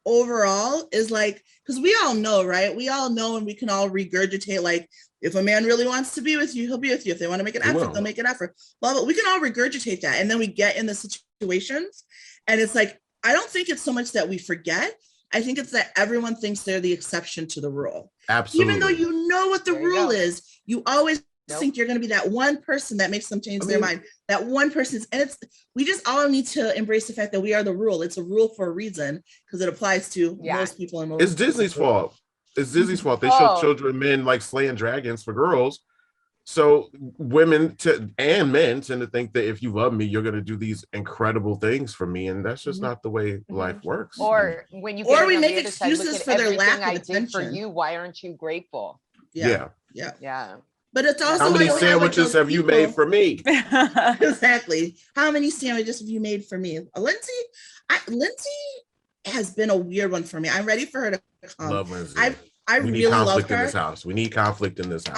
overall is like, because we all know, right? We all know, and we can all regurgitate, like, if a man really wants to be with you, he'll be with you. If they want to make an He effort, will. they'll make an effort. Well, but we can all regurgitate that. And then we get in the situations, and it's like, I don't think it's so much that we forget. I think it's that everyone thinks they're the exception to the rule. Absolutely. Even though you know what the rule is, you always think you're going to be that one person that makes them change their mind. That one person, and we just all need to embrace the fact that we are the rule. It's a rule for a reason because it applies to most people. And it's Disney's fault. It's Disney's fault. They show children, men like slaying dragons for girls. So women and men tend to think that if you love me, you're going to do these incredible things for me, and that's just not the way life works. Or when you we make excuses for their lack of attention. For you, why aren't you grateful? Yeah. But it's also how many sandwiches have you made for me? Exactly. How many sandwiches have you made for me? Lindsay has been a weird one for me. I'm ready for her to come. Love Lindsay. I we need really conflict love her. in this house. We need conflict in this house.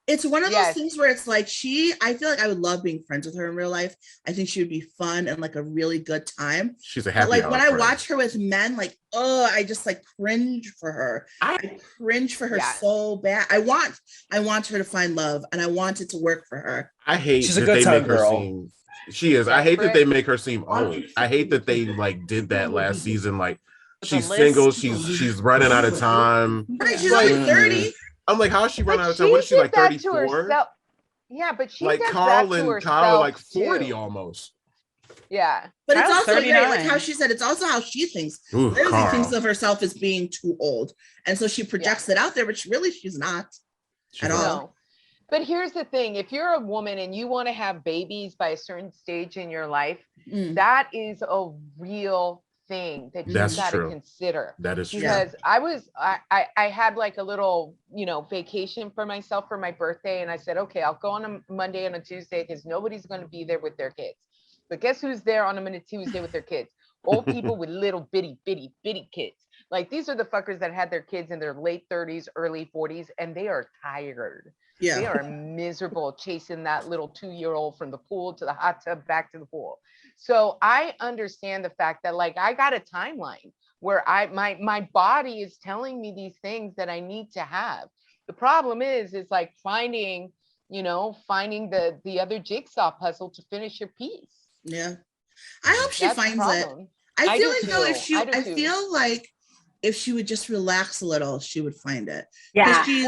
It's one of those things where it's like I feel like I would love being friends with her in real life. I think she would be fun and like a really good time. She's a happy. But like when I watch her with men, like, I just like cringe for her. I cringe for her so bad. I want her to find love and I want it to work for her. I hate she's a good time girl. She is. I hate that they make her seem old. I hate that they like did that last season. Like she's single. She's running out of time. Right, she's only 30. I'm like, how is she running out of time? What is she like 34? Yeah, but she like does Carl that to and herself Carl like 40 too. almost. Yeah, but it's also 39. like how she said. It's also how she thinks. Ooh, Lindsay thinks of herself as being too old, and so she projects it out there, but she's not at all. But here's the thing: if you're a woman and you want to have babies by a certain stage in your life, that is a real thing that you got to consider. That is true. Because I had like a little, vacation for myself for my birthday. And I said, okay, I'll go on a Monday and a Tuesday because nobody's going to be there with their kids. But guess who's there on a Tuesday with their kids? Old people with little bitty kids. Like these are the fuckers that had their kids in their late 30s, early 40s, and they are tired. Yeah. They are miserable chasing that little 2-year-old from the pool to the hot tub, back to the pool. So I understand the fact that like I got a timeline where my body is telling me these things that I need to have. The problem is like finding the other jigsaw puzzle to finish your piece. Yeah. I hope she finds it. I feel like if she would just relax a little, she would find it. Yeah. She's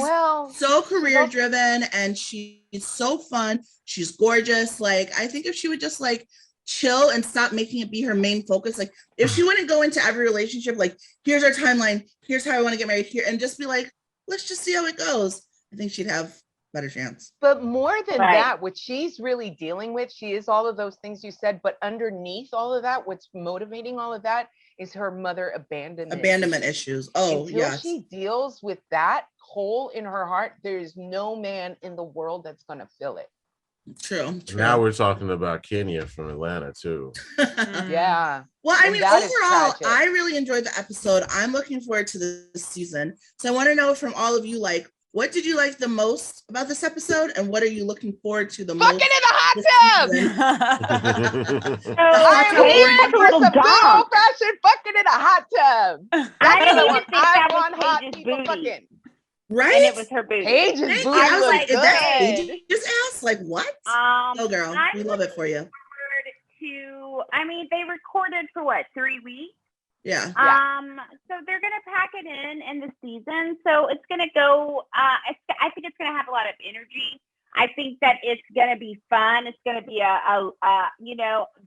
so career driven and she's so fun. She's gorgeous. Like, I think if she would just like chill and stop making it be her main focus. Like if she wouldn't go into every relationship, like here's our timeline, here's how I want to get married here, and just be like, let's just see how it goes. I think she'd have better chance. But more than that, what she's really dealing with, she is all of those things you said, but underneath all of that, what's motivating all of that is her mother abandonment issues. Until she deals with that hole in her heart, there's no man in the world that's going to fill it. True. Now we're talking about Kenya from Atlanta too. Yeah. Well, I mean, overall, I really enjoyed the episode. I'm looking forward to this season. So I want to know from all of you, like, what did you like the most about this episode, and what are you looking forward to the most? Fucking in the hot tub. I'm here for some good old-fashioned fucking in a hot tub. I didn't even think that was Paige's booty. Right? And it was her booty. Paige's booty. I was like, is that Paige's ass? Like, what? Girl, we love it for you. They recorded for what, 3 weeks? Yeah. So they're gonna pack it in the season. So it's gonna go. I think it's gonna have a lot of energy. I think that it's gonna be fun. It's gonna be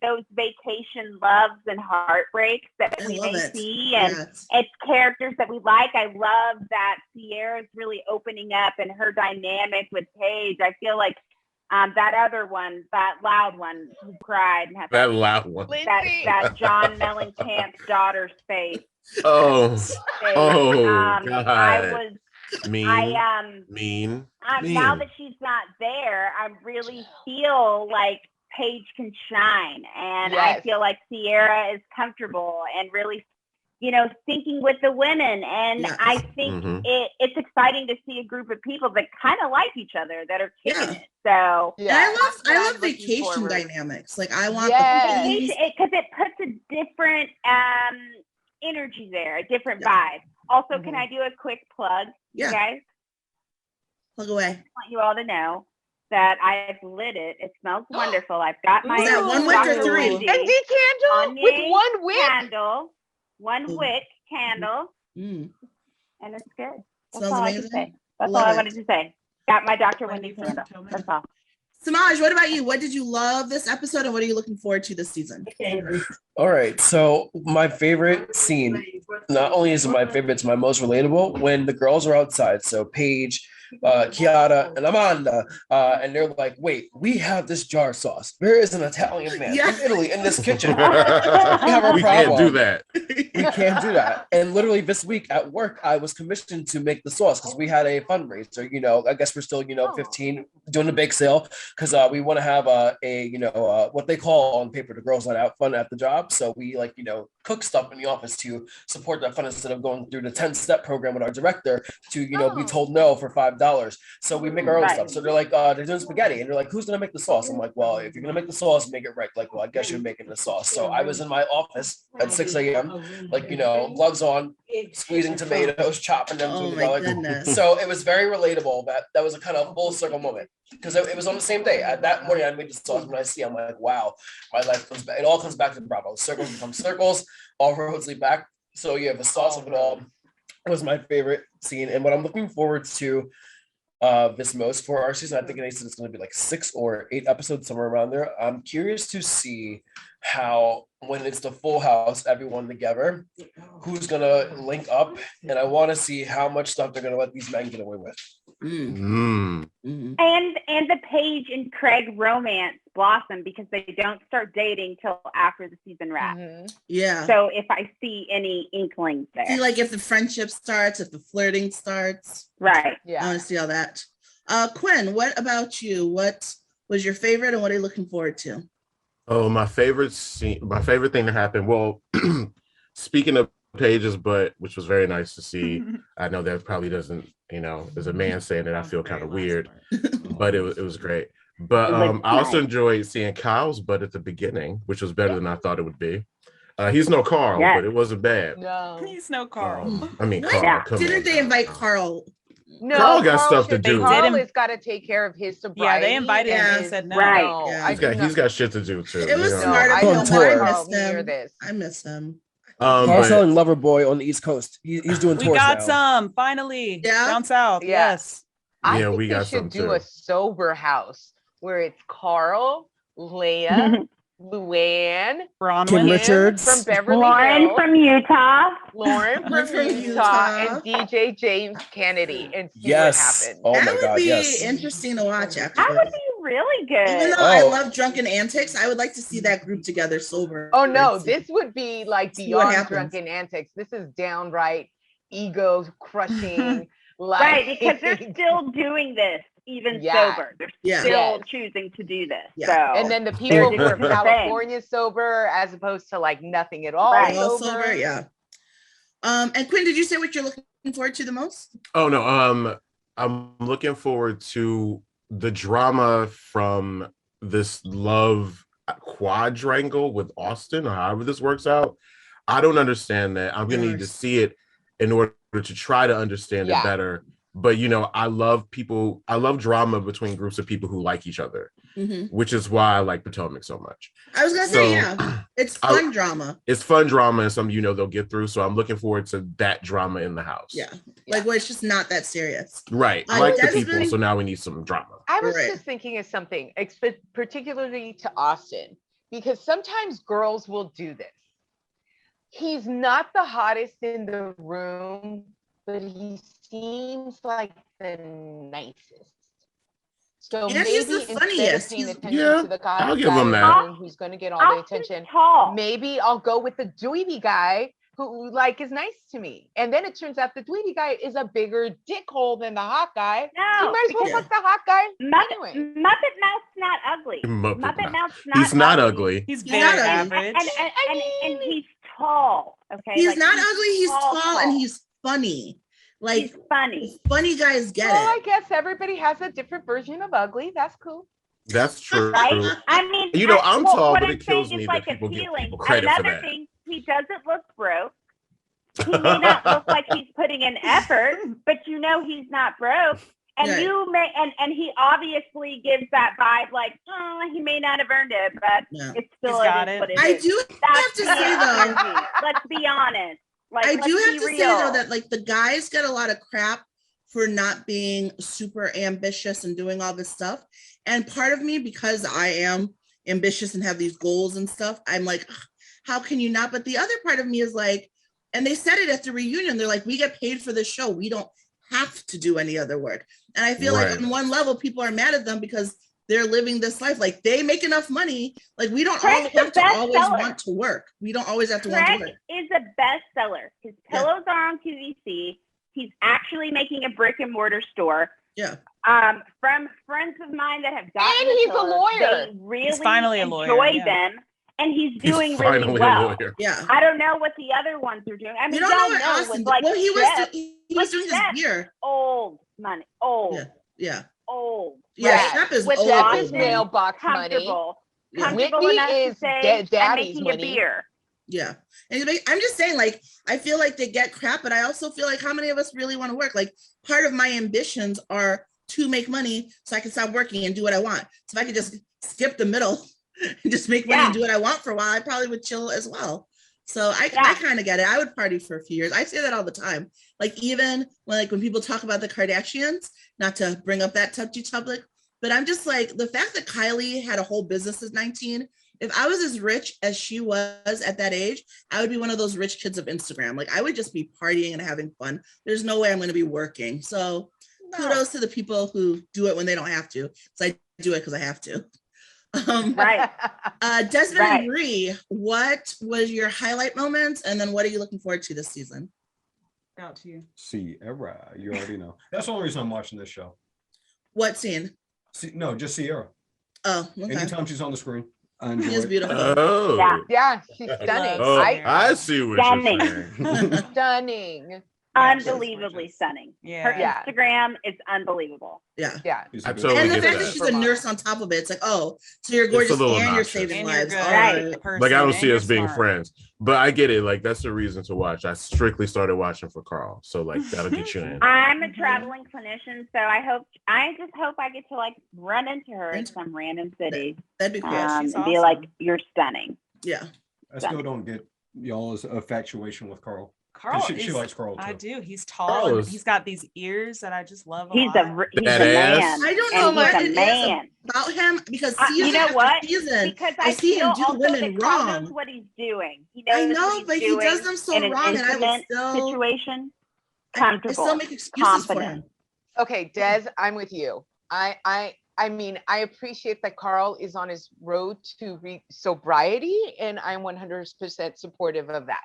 those vacation loves and heartbreaks that we may see, and it's characters that we like. I love that Sierra's really opening up and her dynamic with Paige. I feel like that other one, that loud one who cried. And that loud one. That John Mellencamp's daughter's face. God. I was mean. Now that she's not there, I really feel like Paige can shine. And I feel like Sierra is comfortable and really, thinking with the women. And I think it's exciting to see a group of people that kind of like each other, that are kicking it. So I love vacation dynamics. Like I want vacation, because it puts a different energy there, a different vibe. Also, can I do a quick plug, you guys? Plug away. I want you all to know that I've lit it. It smells wonderful. I've got my is that 1 wick or 3? Empty candle with 1 wick. Candle one wick candle, Mm. and it's good. That's Smells all I can amazing. say. That's Love all I it. wanted to say. Got my Dr. Wendy candle. That's all. Semajh, what about you? What did you love this episode, and what are you looking forward to this season? All right, so my favorite scene, not only is it my favorite, it's my most relatable, when the girls are outside. So Paige, Chiara, and Amanda, and they're like, wait, we have this jar sauce. There is an Italian man Yeah. from Italy in this kitchen. we have a can't do problem. that. We can't do that. And literally this week at work, I was commissioned to make the sauce because we had a fundraiser. I guess we're still, 15, doing a bake sale because we want to have what they call on paper the girls night out fun at the job. So we cook stuff in the office to support that fun instead of going through the 10-step program with our director to be told no for $5. So we make our own stuff. So they're like, they're doing spaghetti, and they're like, who's gonna make the sauce? I'm like, well, if you're gonna make the sauce, make it right. Like, well, I guess you're making the sauce. So I was in my office at 6 a.m. Gloves on, squeezing tomatoes, chopping them Oh through the my garlic. goodness. So it was very relatable. That was a kind of full circle moment because it was on the same day. At that morning, I made the sauce. When I'm like, wow, my life comes back. It all comes back to Bravo. Circles become circles. All roads lead back. So yeah, the sauce of it all was my favorite scene, and what I'm looking forward to this most for our season. I think it's going to be like 6 or 8 episodes, somewhere around there. I'm curious to see how, when it's the full house, everyone together, who's going to link up, and I want to see how much stuff they're going to let these men get away with. Mm. Mm. And the Paige and Craig romance blossom because they don't start dating till after the season wraps. Yeah. So if I see any inklings there, See, like if the friendship starts, if the flirting starts. right? I want to see all that. Quin, what about you? What was your favorite, and what are you looking forward to? Oh, my favorite scene, my favorite thing to happen. Well, speaking of Pages, which was very nice to see. I know that probably doesn't, as a man saying it, I feel kind of weird, but it was great. But I also enjoyed seeing Kyle's butt at the beginning, which was better than I thought it would be. He's no Carl, but it wasn't bad. No, He's no Carl. I mean, What? Carl, come Didn't on, they Carl. invite Carl? no. Carl got stuff to should- do. Carl has got to take care of his sobriety. They invited him Yeah. and he said no. Right. No, Yeah. I He's do not- got shit to do too. It was you know? smart of I him. don't tour. want I Carl missed near him. this. I miss him. Carl But- selling Loverboy on the East Coast. He's doing We tours got now. some finally. Yeah? Down south. Yeah. Yes. I Yeah, think we they got should some do too. a sober house where it's Carl, Leia, Luann, Bronwyn. Kim Kim Richards. from Beverly Lauren Hills, from Utah. Lauren from From Utah, Utah. and DJ James Kennedy, and see Yes. what happens. Oh That my would God, be yes. interesting to watch, That actually. would be really good. Even though I Oh. love drunken antics, I would like to see that group together sober. Oh no, And see- this would be like See what beyond happens. drunken antics. This is downright ego crushing. Like, Right, because they're still doing this even Yeah. sober. They're Yeah. still Yes. choosing to do this. Yeah. So and then the They're people doing from the same. California sober as opposed to like nothing at all Right. All sober. sober, yeah. And Quin, did you say what you're looking forward to the most? Oh no, I'm looking forward to the drama from this love quadrangle with Austin, or however this works out. I don't understand that. I'm gonna need to Yes. see it in order to try to understand Yeah. it better. But I love drama between groups of people who like each other, Mhm. which is why I like Potomac so much. I was gonna So, say, yeah, it's fun drama. It's fun drama and some they'll get through. So I'm looking forward to that drama in the house. Yeah, like where it's just not that serious. Right. I I like the desperately- people, so now we need some drama. I was Right. just thinking of something, particularly to Austin, because sometimes girls will do this. He's not the hottest in the room, but he seems like the nicest. So And he's the maybe instead of funniest. paying He's- attention Yeah, to the guy, I'll give him that. who's going to get all the Austin's attention, tall. maybe I'll go with the dweeby guy who like is nice to me. And then it turns out the dweeby guy is a bigger dickhole than the hot guy. No, You might as well because- fuck the hot guy Muppet, anyway. Muppet Mouth's not ugly. Muppet Muppet Mouth. Mouth's not He's not ugly. He's He's very not ugly. average. And he's tall. Okay. He's Like, not ugly. He's tall, and tall. he's funny. Like He's funny. funny guys get Well, I it. guess everybody has a different version of ugly. That's cool. That's true. Right? I mean, I'm tall, what but I'm it kills saying me is, that like, people give appealing. people credit for Another that. thing, he doesn't look broke. He may not look like he's putting in effort, but he's not broke. And Right. you may, and he obviously gives that vibe like, oh, he may not have earned it, but Yeah. it's still He's got it is it. what it I is. do have That's to the say though, energy. Let's be honest. Like, I let's do have be to real. say though that like the guys get a lot of crap for not being super ambitious and doing all this stuff. And part of me, because I am ambitious and have these goals and stuff, I'm like, "Ugh, how can you not?" But the other part of me is like, and they said it at the reunion, they're like, we get paid for this show. We don't have to do any other work. And I feel like Right. on one level, people are mad at them because they're living this life. Like they make enough money. Like we don't all Craig's have the to always bestseller. want to work. We don't always have to want to Craig work. is a bestseller. His Yeah. pillows are on QVC. He's actually making a brick and mortar store. Yeah. From friends of mine that have gotten And the he's a pillows, lawyer. they really He's finally a enjoy lawyer, yeah. them, and he's He's doing finally really a well. lawyer. Yeah. I don't know what the other ones are doing. I mean, You don't know y'all what know Austin with did. like Well, he was doing his Chef, beer. old money, old, Yeah. Yeah. old. Yeah. Right. Shep is With old. Jeff Austin, is mailbox money. comfortable, Yeah. comfortable Whitney enough is to say, daddy's I'm making money. a beer. Yeah. And I'm just saying, like, I feel like they get crap, but I also feel like how many of us really want to work? Like, part of my ambitions are to make money so I can stop working and do what I want. So if I could just skip the middle and just make money and do what I want for a while, I probably would chill as well. So I kind of get it. I would party for a few years. I say that all the time. Like even when people talk about the Kardashians, not to bring up that touchy topic, but I'm just like, the fact that Kylie had a whole business at 19, if I was as rich as she was at that age, I would be one of those rich kids of Instagram. Like I would just be partying and having fun. There's no way I'm going to be working. So kudos to the people who do it when they don't have to. So I do it because I have to. Right. Desmond Right. and Brie, what was your highlight moments? And then what are you looking forward to this season? Out to you. Sierra, you already know. That's the only reason I'm watching this show. What scene? No, just Sierra. Oh, okay. Anytime she's on the screen, I enjoy She is it. beautiful. Oh. Yeah. Yeah, she's stunning. Oh, I- I see what Stunning. you're saying. Stunning. Unbelievably stunning. Her Yeah. Yeah. Instagram is unbelievable. Yeah. Yeah. She's I a good totally And the get fact that. that she's a nurse on top of it, it's like, oh, so you're It's a gorgeous little and you're obnoxious. saving And you're lives. good. All Right. right. Person, Like I don't and see you're us being smart. friends, but I get it. Like that's the reason to watch. I strictly started watching for Carl, so like that'll get you in. I'm a Mhm. traveling clinician, so I just hope I get to like run into her in some random city That'd be cool. she's and be like, awesome. "You're stunning." Yeah. I still don't get y'all's infatuation with Carl. Carl She is, likes Carl too. I do. He's tall Carl and is- he's got these ears that I just love a He's lot. a Badass. man. I don't and know what he's it a is man. about him because You season know after what? season, Because I see him do also women that Carl wrong. knows what he's doing. He knows I what know, he's but he doing does them so in an wrong, and I would intimate still, situation. I Comfortable. still make excuses for confident. him. Okay, Des, I'm with you. I mean, I appreciate that Carl is on his road to sobriety, and I'm 100% supportive of that.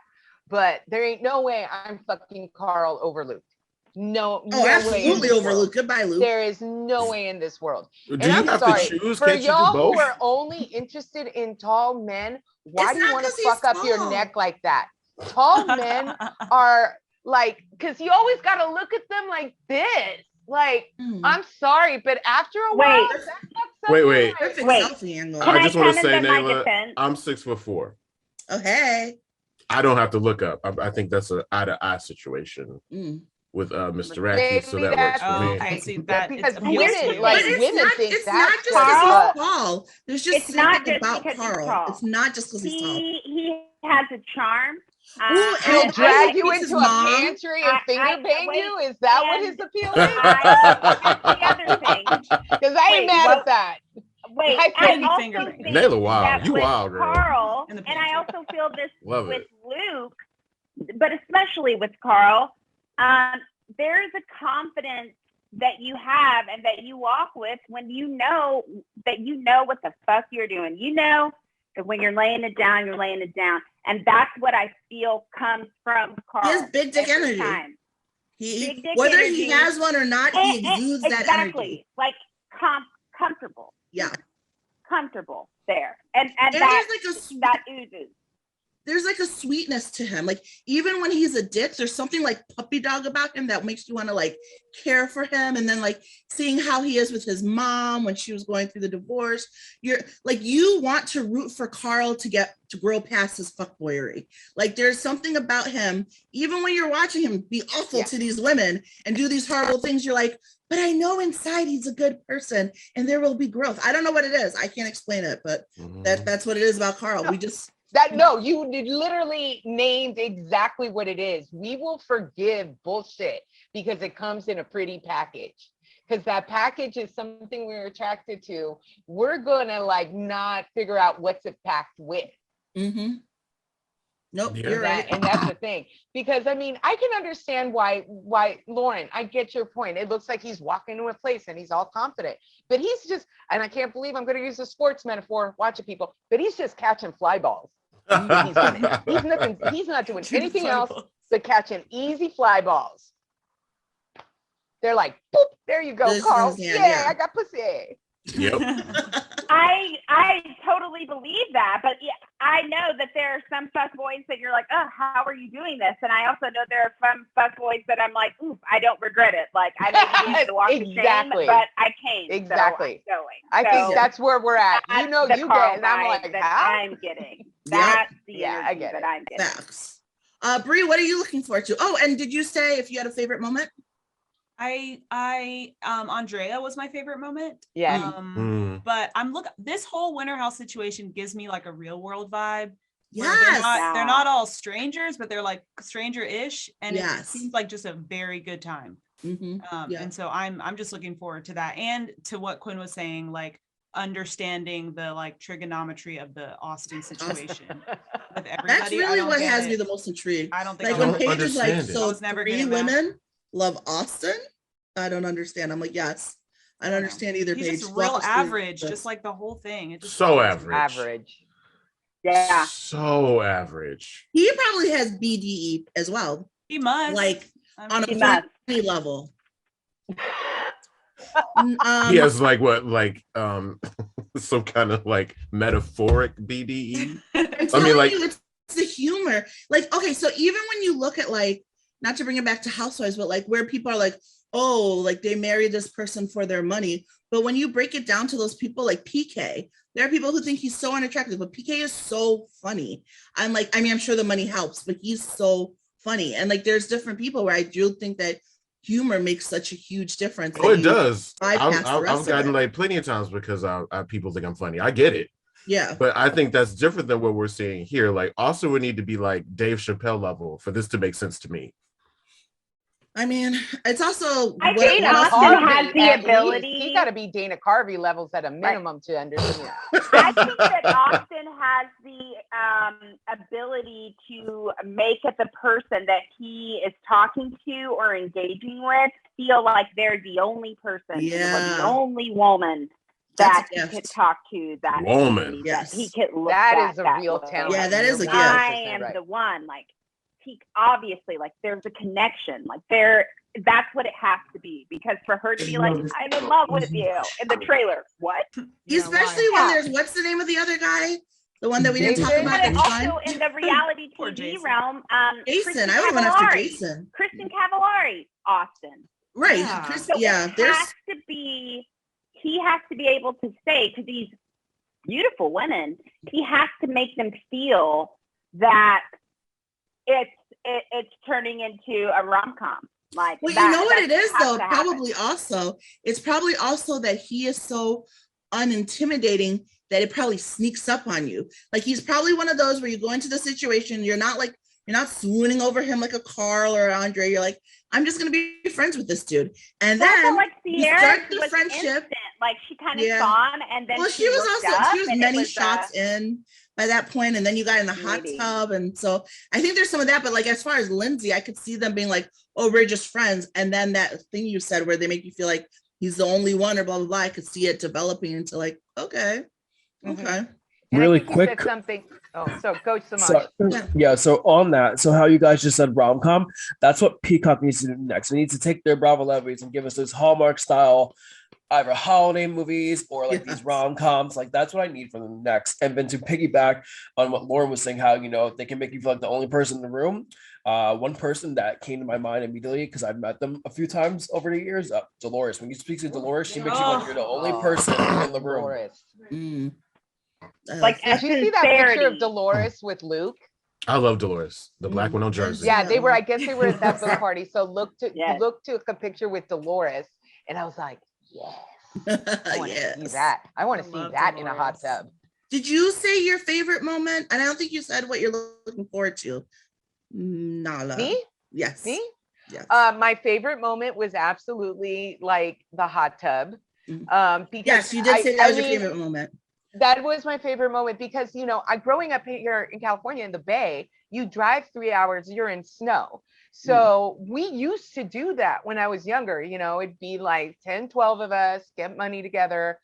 But there ain't no way I'm fucking Carl over Luke. No, Oh, no way in absolutely this over world. Luke. Goodbye, Luke. There is no way in this world. Do And you I'm have sorry, to choose? for Can't you do y'all who both? are only interested in tall men, why It's do you not want to 'cause he's fuck up your tall. neck like that? Tall men are like, because you always got to look at them like this. Like, Hmm. I'm sorry, but after a Wait. while, that fucks up Wait, your wait. life. Perfect Wait. selfie angle. Can I I just want to come say, into my Nela, defense? I'm 6'4". Oh, hey. I don't have to look up. I think that's an eye to eye situation Mm. with Mr. Racky, so Maybe that works for Oh, me. okay. See that because it appeals to women, you. like, But it's women not, think it's that's not just fucked because Carl- he's tall. There's just It's not something just about because he's Carl. tall. It's not just because he's tall. He has a charm. Ooh, He'll and drag I you think his into a mom- pantry and finger bang wait, you. Is that what and his appeal I, is? here's the other thing. Because I ain't Wait, mad what? at that. Wait, I I couldn't also finger think bang. Nela wild. that You with wild, girl. Carl, In the and I pantry. also feel this Love with it. Luke, but especially with Carl, there's a confidence that you have and that you walk with when you know what the fuck you're doing. You know that when you're laying it down, you're laying it down. And that's what I feel comes from Carl. He has big dick every energy. time. He, Big dick whether energy. he has one or not, he exudes that exactly. energy. Like comfortable. Yeah. Comfortable there. And And that there's oozes. there's like a sweetness to him. Like even when he's a dick, there's something like puppy dog about him that makes you want to like care for him. And then like seeing how he is with his mom when she was going through the divorce, you're like, you want to root for Carl to grow past his fuckboyery. Like there's something about him, even when you're watching him be awful to these women and do these horrible things, you're like, but I know inside he's a good person and there will be growth. I don't know what it is. I can't explain it, but that's what it is about Carl. You literally named exactly what it is. We will forgive bullshit because it comes in a pretty package. Because that package is something we're attracted to. We're gonna like not figure out what's it packed with. Nope, you're right. And that's the thing. Because I mean, I can understand why Lauren, I get your point. It looks like he's walking into a place and he's all confident. But he's just, and I can't believe I'm gonna use a sports metaphor, watch it people, but he's just catching fly balls. He's not doing anything else but catching easy fly balls. They're like, boop, there you go, Carl. Yeah, I got pussy. Yep. I totally believe that, but yeah, I know that there are some fuckboys that you're like, oh, how are you doing this? And I also know there are some fuckboys that I'm like, ooh, I don't regret it. Like I don't need to walk the shame, but I came. Exactly. So I think that's where we're at. You know, you get, and I'm like, that how? I'm getting. That's the energy I get that it. I'm getting. Facts. Brie, what are you looking forward to? Oh, and did you say if you had a favorite moment? Andrea was my favorite moment. Yeah. But this whole Winter House situation gives me like a real world vibe. Yes. They're not all strangers, but they're like stranger-ish. And Yes. it seems like just a very good time. And so I'm just looking forward to that. And to what Quin was saying, like understanding the like trigonometry of the Austin situation with everybody. That's really what has me the most intrigued. I don't think like when Paige is like, so never 3 women love Austin. I don't understand. I'm like, yes, I don't understand either. He's Paige. just real average, just like the whole thing. It just so average. Yeah. So average. He probably has BDE as well. He must. Like on a funny level. He has like what, like some kind of like metaphoric BDE. I mean, like it's the humor. Like, okay, so even when you look at like, not to bring it back to Housewives, but like where people are like, oh, like they married this person for their money. But when you break it down to those people like PK, there are people who think he's so unattractive, but PK is so funny. I'm like, I mean, I'm sure the money helps, but he's so funny. And like, there's different people where I do think that humor makes such a huge difference. Oh, it does. I've gotten like plenty of times because people think I'm funny. I get it. Yeah. But I think that's different than what we're seeing here. Like, Austin would need to be like Dave Chappelle level for this to make sense to me. I mean, it's also. I think Austin has the ability. He got to be Dana Carvey levels at a minimum to understand. I think that Austin has the ability to make the person that he is talking to or engaging with feel like they're the only person, or the only woman that he could talk to. That woman, yes, he could look. That is a real talent. Yeah, that is a gift. I am the one. Like, he obviously, like, there's a connection. Like, that's what it has to be, because for her to be like, I'm in love with you in the trailer. What? Especially when there's, what's the name of the other guy? The one that we didn't talk about. But also in the reality TV realm, Jason. I would have went after Jason. Kristen Cavallari, Austin. Right. Yeah. He has to be able to say to these beautiful women, he has to make them feel that it's turning into a rom-com. Like, well, you know what it is though, it's probably also that he is so unintimidating that it probably sneaks up on you. Like, he's probably one of those where you go into the situation, you're not swooning over him like a Carl or Andre. You're like, I'm just gonna be friends with this dude. And then like you start the friendship. Instant. Like, she kind of saw him, and then she was many shots in by that point, and then you got in the hot tub. And so I think there's some of that, but like, as far as Lindsay, I could see them being like, oh, we're just friends. And then that thing you said where they make you feel like he's the only one or blah, blah, blah. I could see it developing into like, okay. Really quick. Something. Oh, so Coach Semajh. So on that, so how you guys just said rom-com, that's what Peacock needs to do next. They need to take their Bravo levies and give us those Hallmark style either holiday movies or like these rom-coms. Like, that's what I need from them next. And then to piggyback on what Lauren was saying, how, you know, they can make you feel like the only person in the room. One person that came to my mind immediately, because I've met them a few times over the years, Dolores. When you speak to Dolores, she makes you like you're the only person in the room. Like, did you see that picture of Dolores with Luke? I love Dolores, the black one on Jersey. Yeah, I guess they were at that book party. So look took a picture with Dolores, And I was like, yes, I want to see that. I want to see love that in a hot Dolores. tub. Did you say your favorite moment? And I don't think you said what you're looking forward to. Nala. Me? Yes. Me? Yes. My favorite moment was absolutely like the hot tub. Because yes, you did say that was your favorite moment. That was my favorite moment because, growing up here in California in the Bay, you drive 3 hours, you're in snow. So we used to do that when I was younger. It'd be like 10, 12 of us, get money together,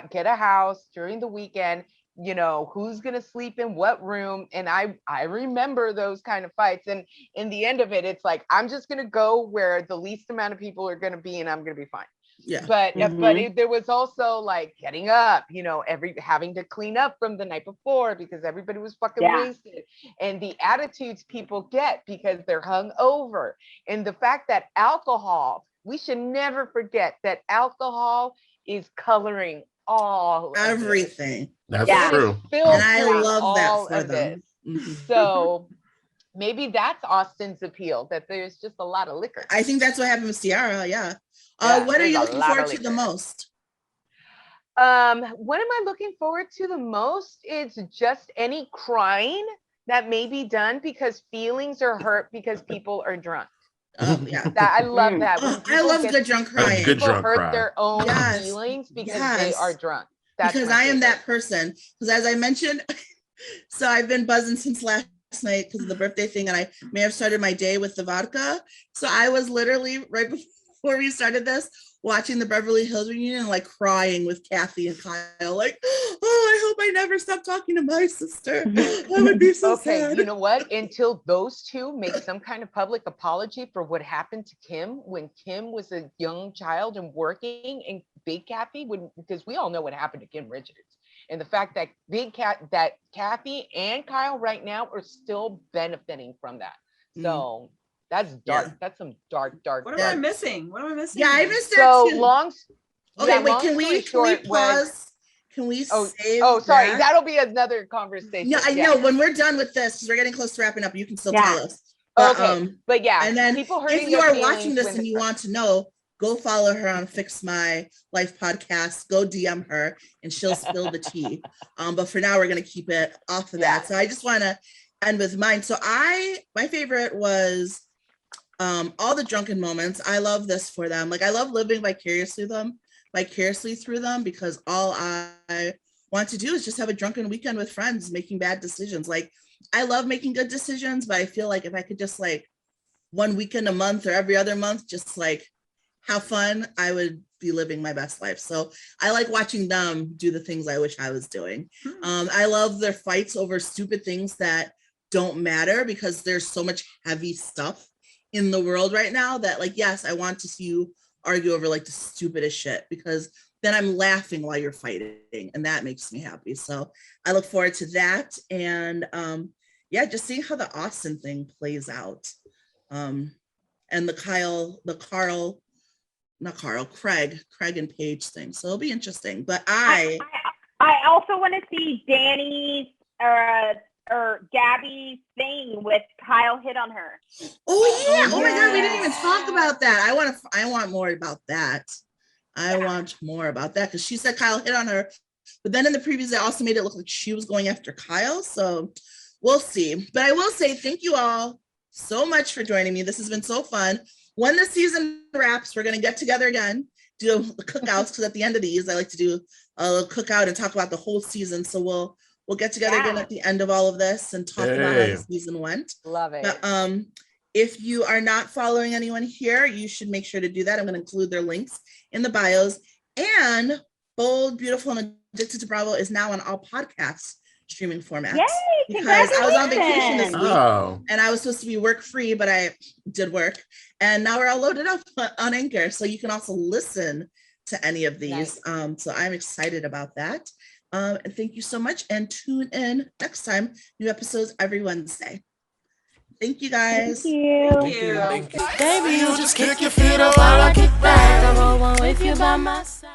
get a house during the weekend, who's going to sleep in what room. And I remember those kind of fights. And in the end of it, it's like, I'm just going to go where the least amount of people are going to be and I'm going to be fine. Yeah. But there was also like getting up, having to clean up from the night before because everybody was fucking wasted, and the attitudes people get because they're hung over, and the fact that we should never forget that alcohol is coloring all everything. That's true. And I love that for them. So maybe that's Austin's appeal, that there's just a lot of liquor. I think that's what happened with Ciara. Yeah. What are you looking forward to the most? What am I looking forward to the most? It's just any crying that may be done because feelings are hurt because people are drunk. Yeah. I love that. I love good drunk crying. Good drunk hurt cry. their own feelings because they are drunk. Because I am that person. Because as I mentioned, so I've been buzzing since last night because of the birthday thing, and I may have started my day with the vodka. So I was literally right before we started this watching the Beverly Hills reunion and like crying with Kathy and Kyle, like, oh, I hope I never stop talking to my sister. I would be so sad. You know what? Until those two make some kind of public apology for what happened to Kim when Kim was a young child and working, and Big Kathy, because we all know what happened to Kim Richards. And the fact that that Kathy and Kyle right now are still benefiting from that. So that's dark. Yeah. That's some dark. What am I missing? Yeah, I missed that too. Okay, wait, can we pause? Can we save sorry. That'll be another conversation. Yeah, I know. When we're done with this, because we're getting close to wrapping up, you can still tell us. But, but yeah, and then people if you are watching this and you want to know, go follow her on Fix My Life podcast. Go DM her and she'll spill the tea. But for now, we're going to keep it off of that. So I just want to end with mine. So my favorite was all the drunken moments. I love this for them. Like I love living vicariously through them because all I want to do is just have a drunken weekend with friends making bad decisions. Like I love making good decisions, but I feel like if I could just like one weekend a month or every other month, just like have fun, I would be living my best life. So I like watching them do the things I wish I was doing. I love their fights over stupid things that don't matter because there's so much heavy stuff in the world right now that like, yes, I want to see you argue over like the stupidest shit because then I'm laughing while you're fighting and that makes me happy. So I look forward to that. And just seeing how the Austin thing plays out. And Craig and Paige thing. So it'll be interesting. But I also want to see Danny's or Gabby's thing with Kyle hit on her. Oh yeah. Oh my God, we didn't even talk about that. I want more about that. I want more about that because she said Kyle hit on her, but then in the previews they also made it look like she was going after Kyle. So we'll see. But I will say thank you all so much for joining me. This has been so fun. When the season wraps, we're going to get together again, do the cookouts, because at the end of these, I like to do a little cookout and talk about the whole season. So we'll get together again at the end of all of this and talk about how the season went. Love it. But, if you are not following anyone here, you should make sure to do that. I'm going to include their links in the bios. And Bold, Beautiful, and Addicted to Bravo is now on all podcasts streaming formats. Yay, because I was on vacation this week and I was supposed to be work free, but I did work. And now we're all loaded up on Anchor. So you can also listen to any of these. Nice. So I'm excited about that. And thank you so much. And tune in next time. New episodes every Wednesday. Thank you guys. Thank you. Thank you. Baby, you just kick your feet up while I kick back. I roll one with you by my side.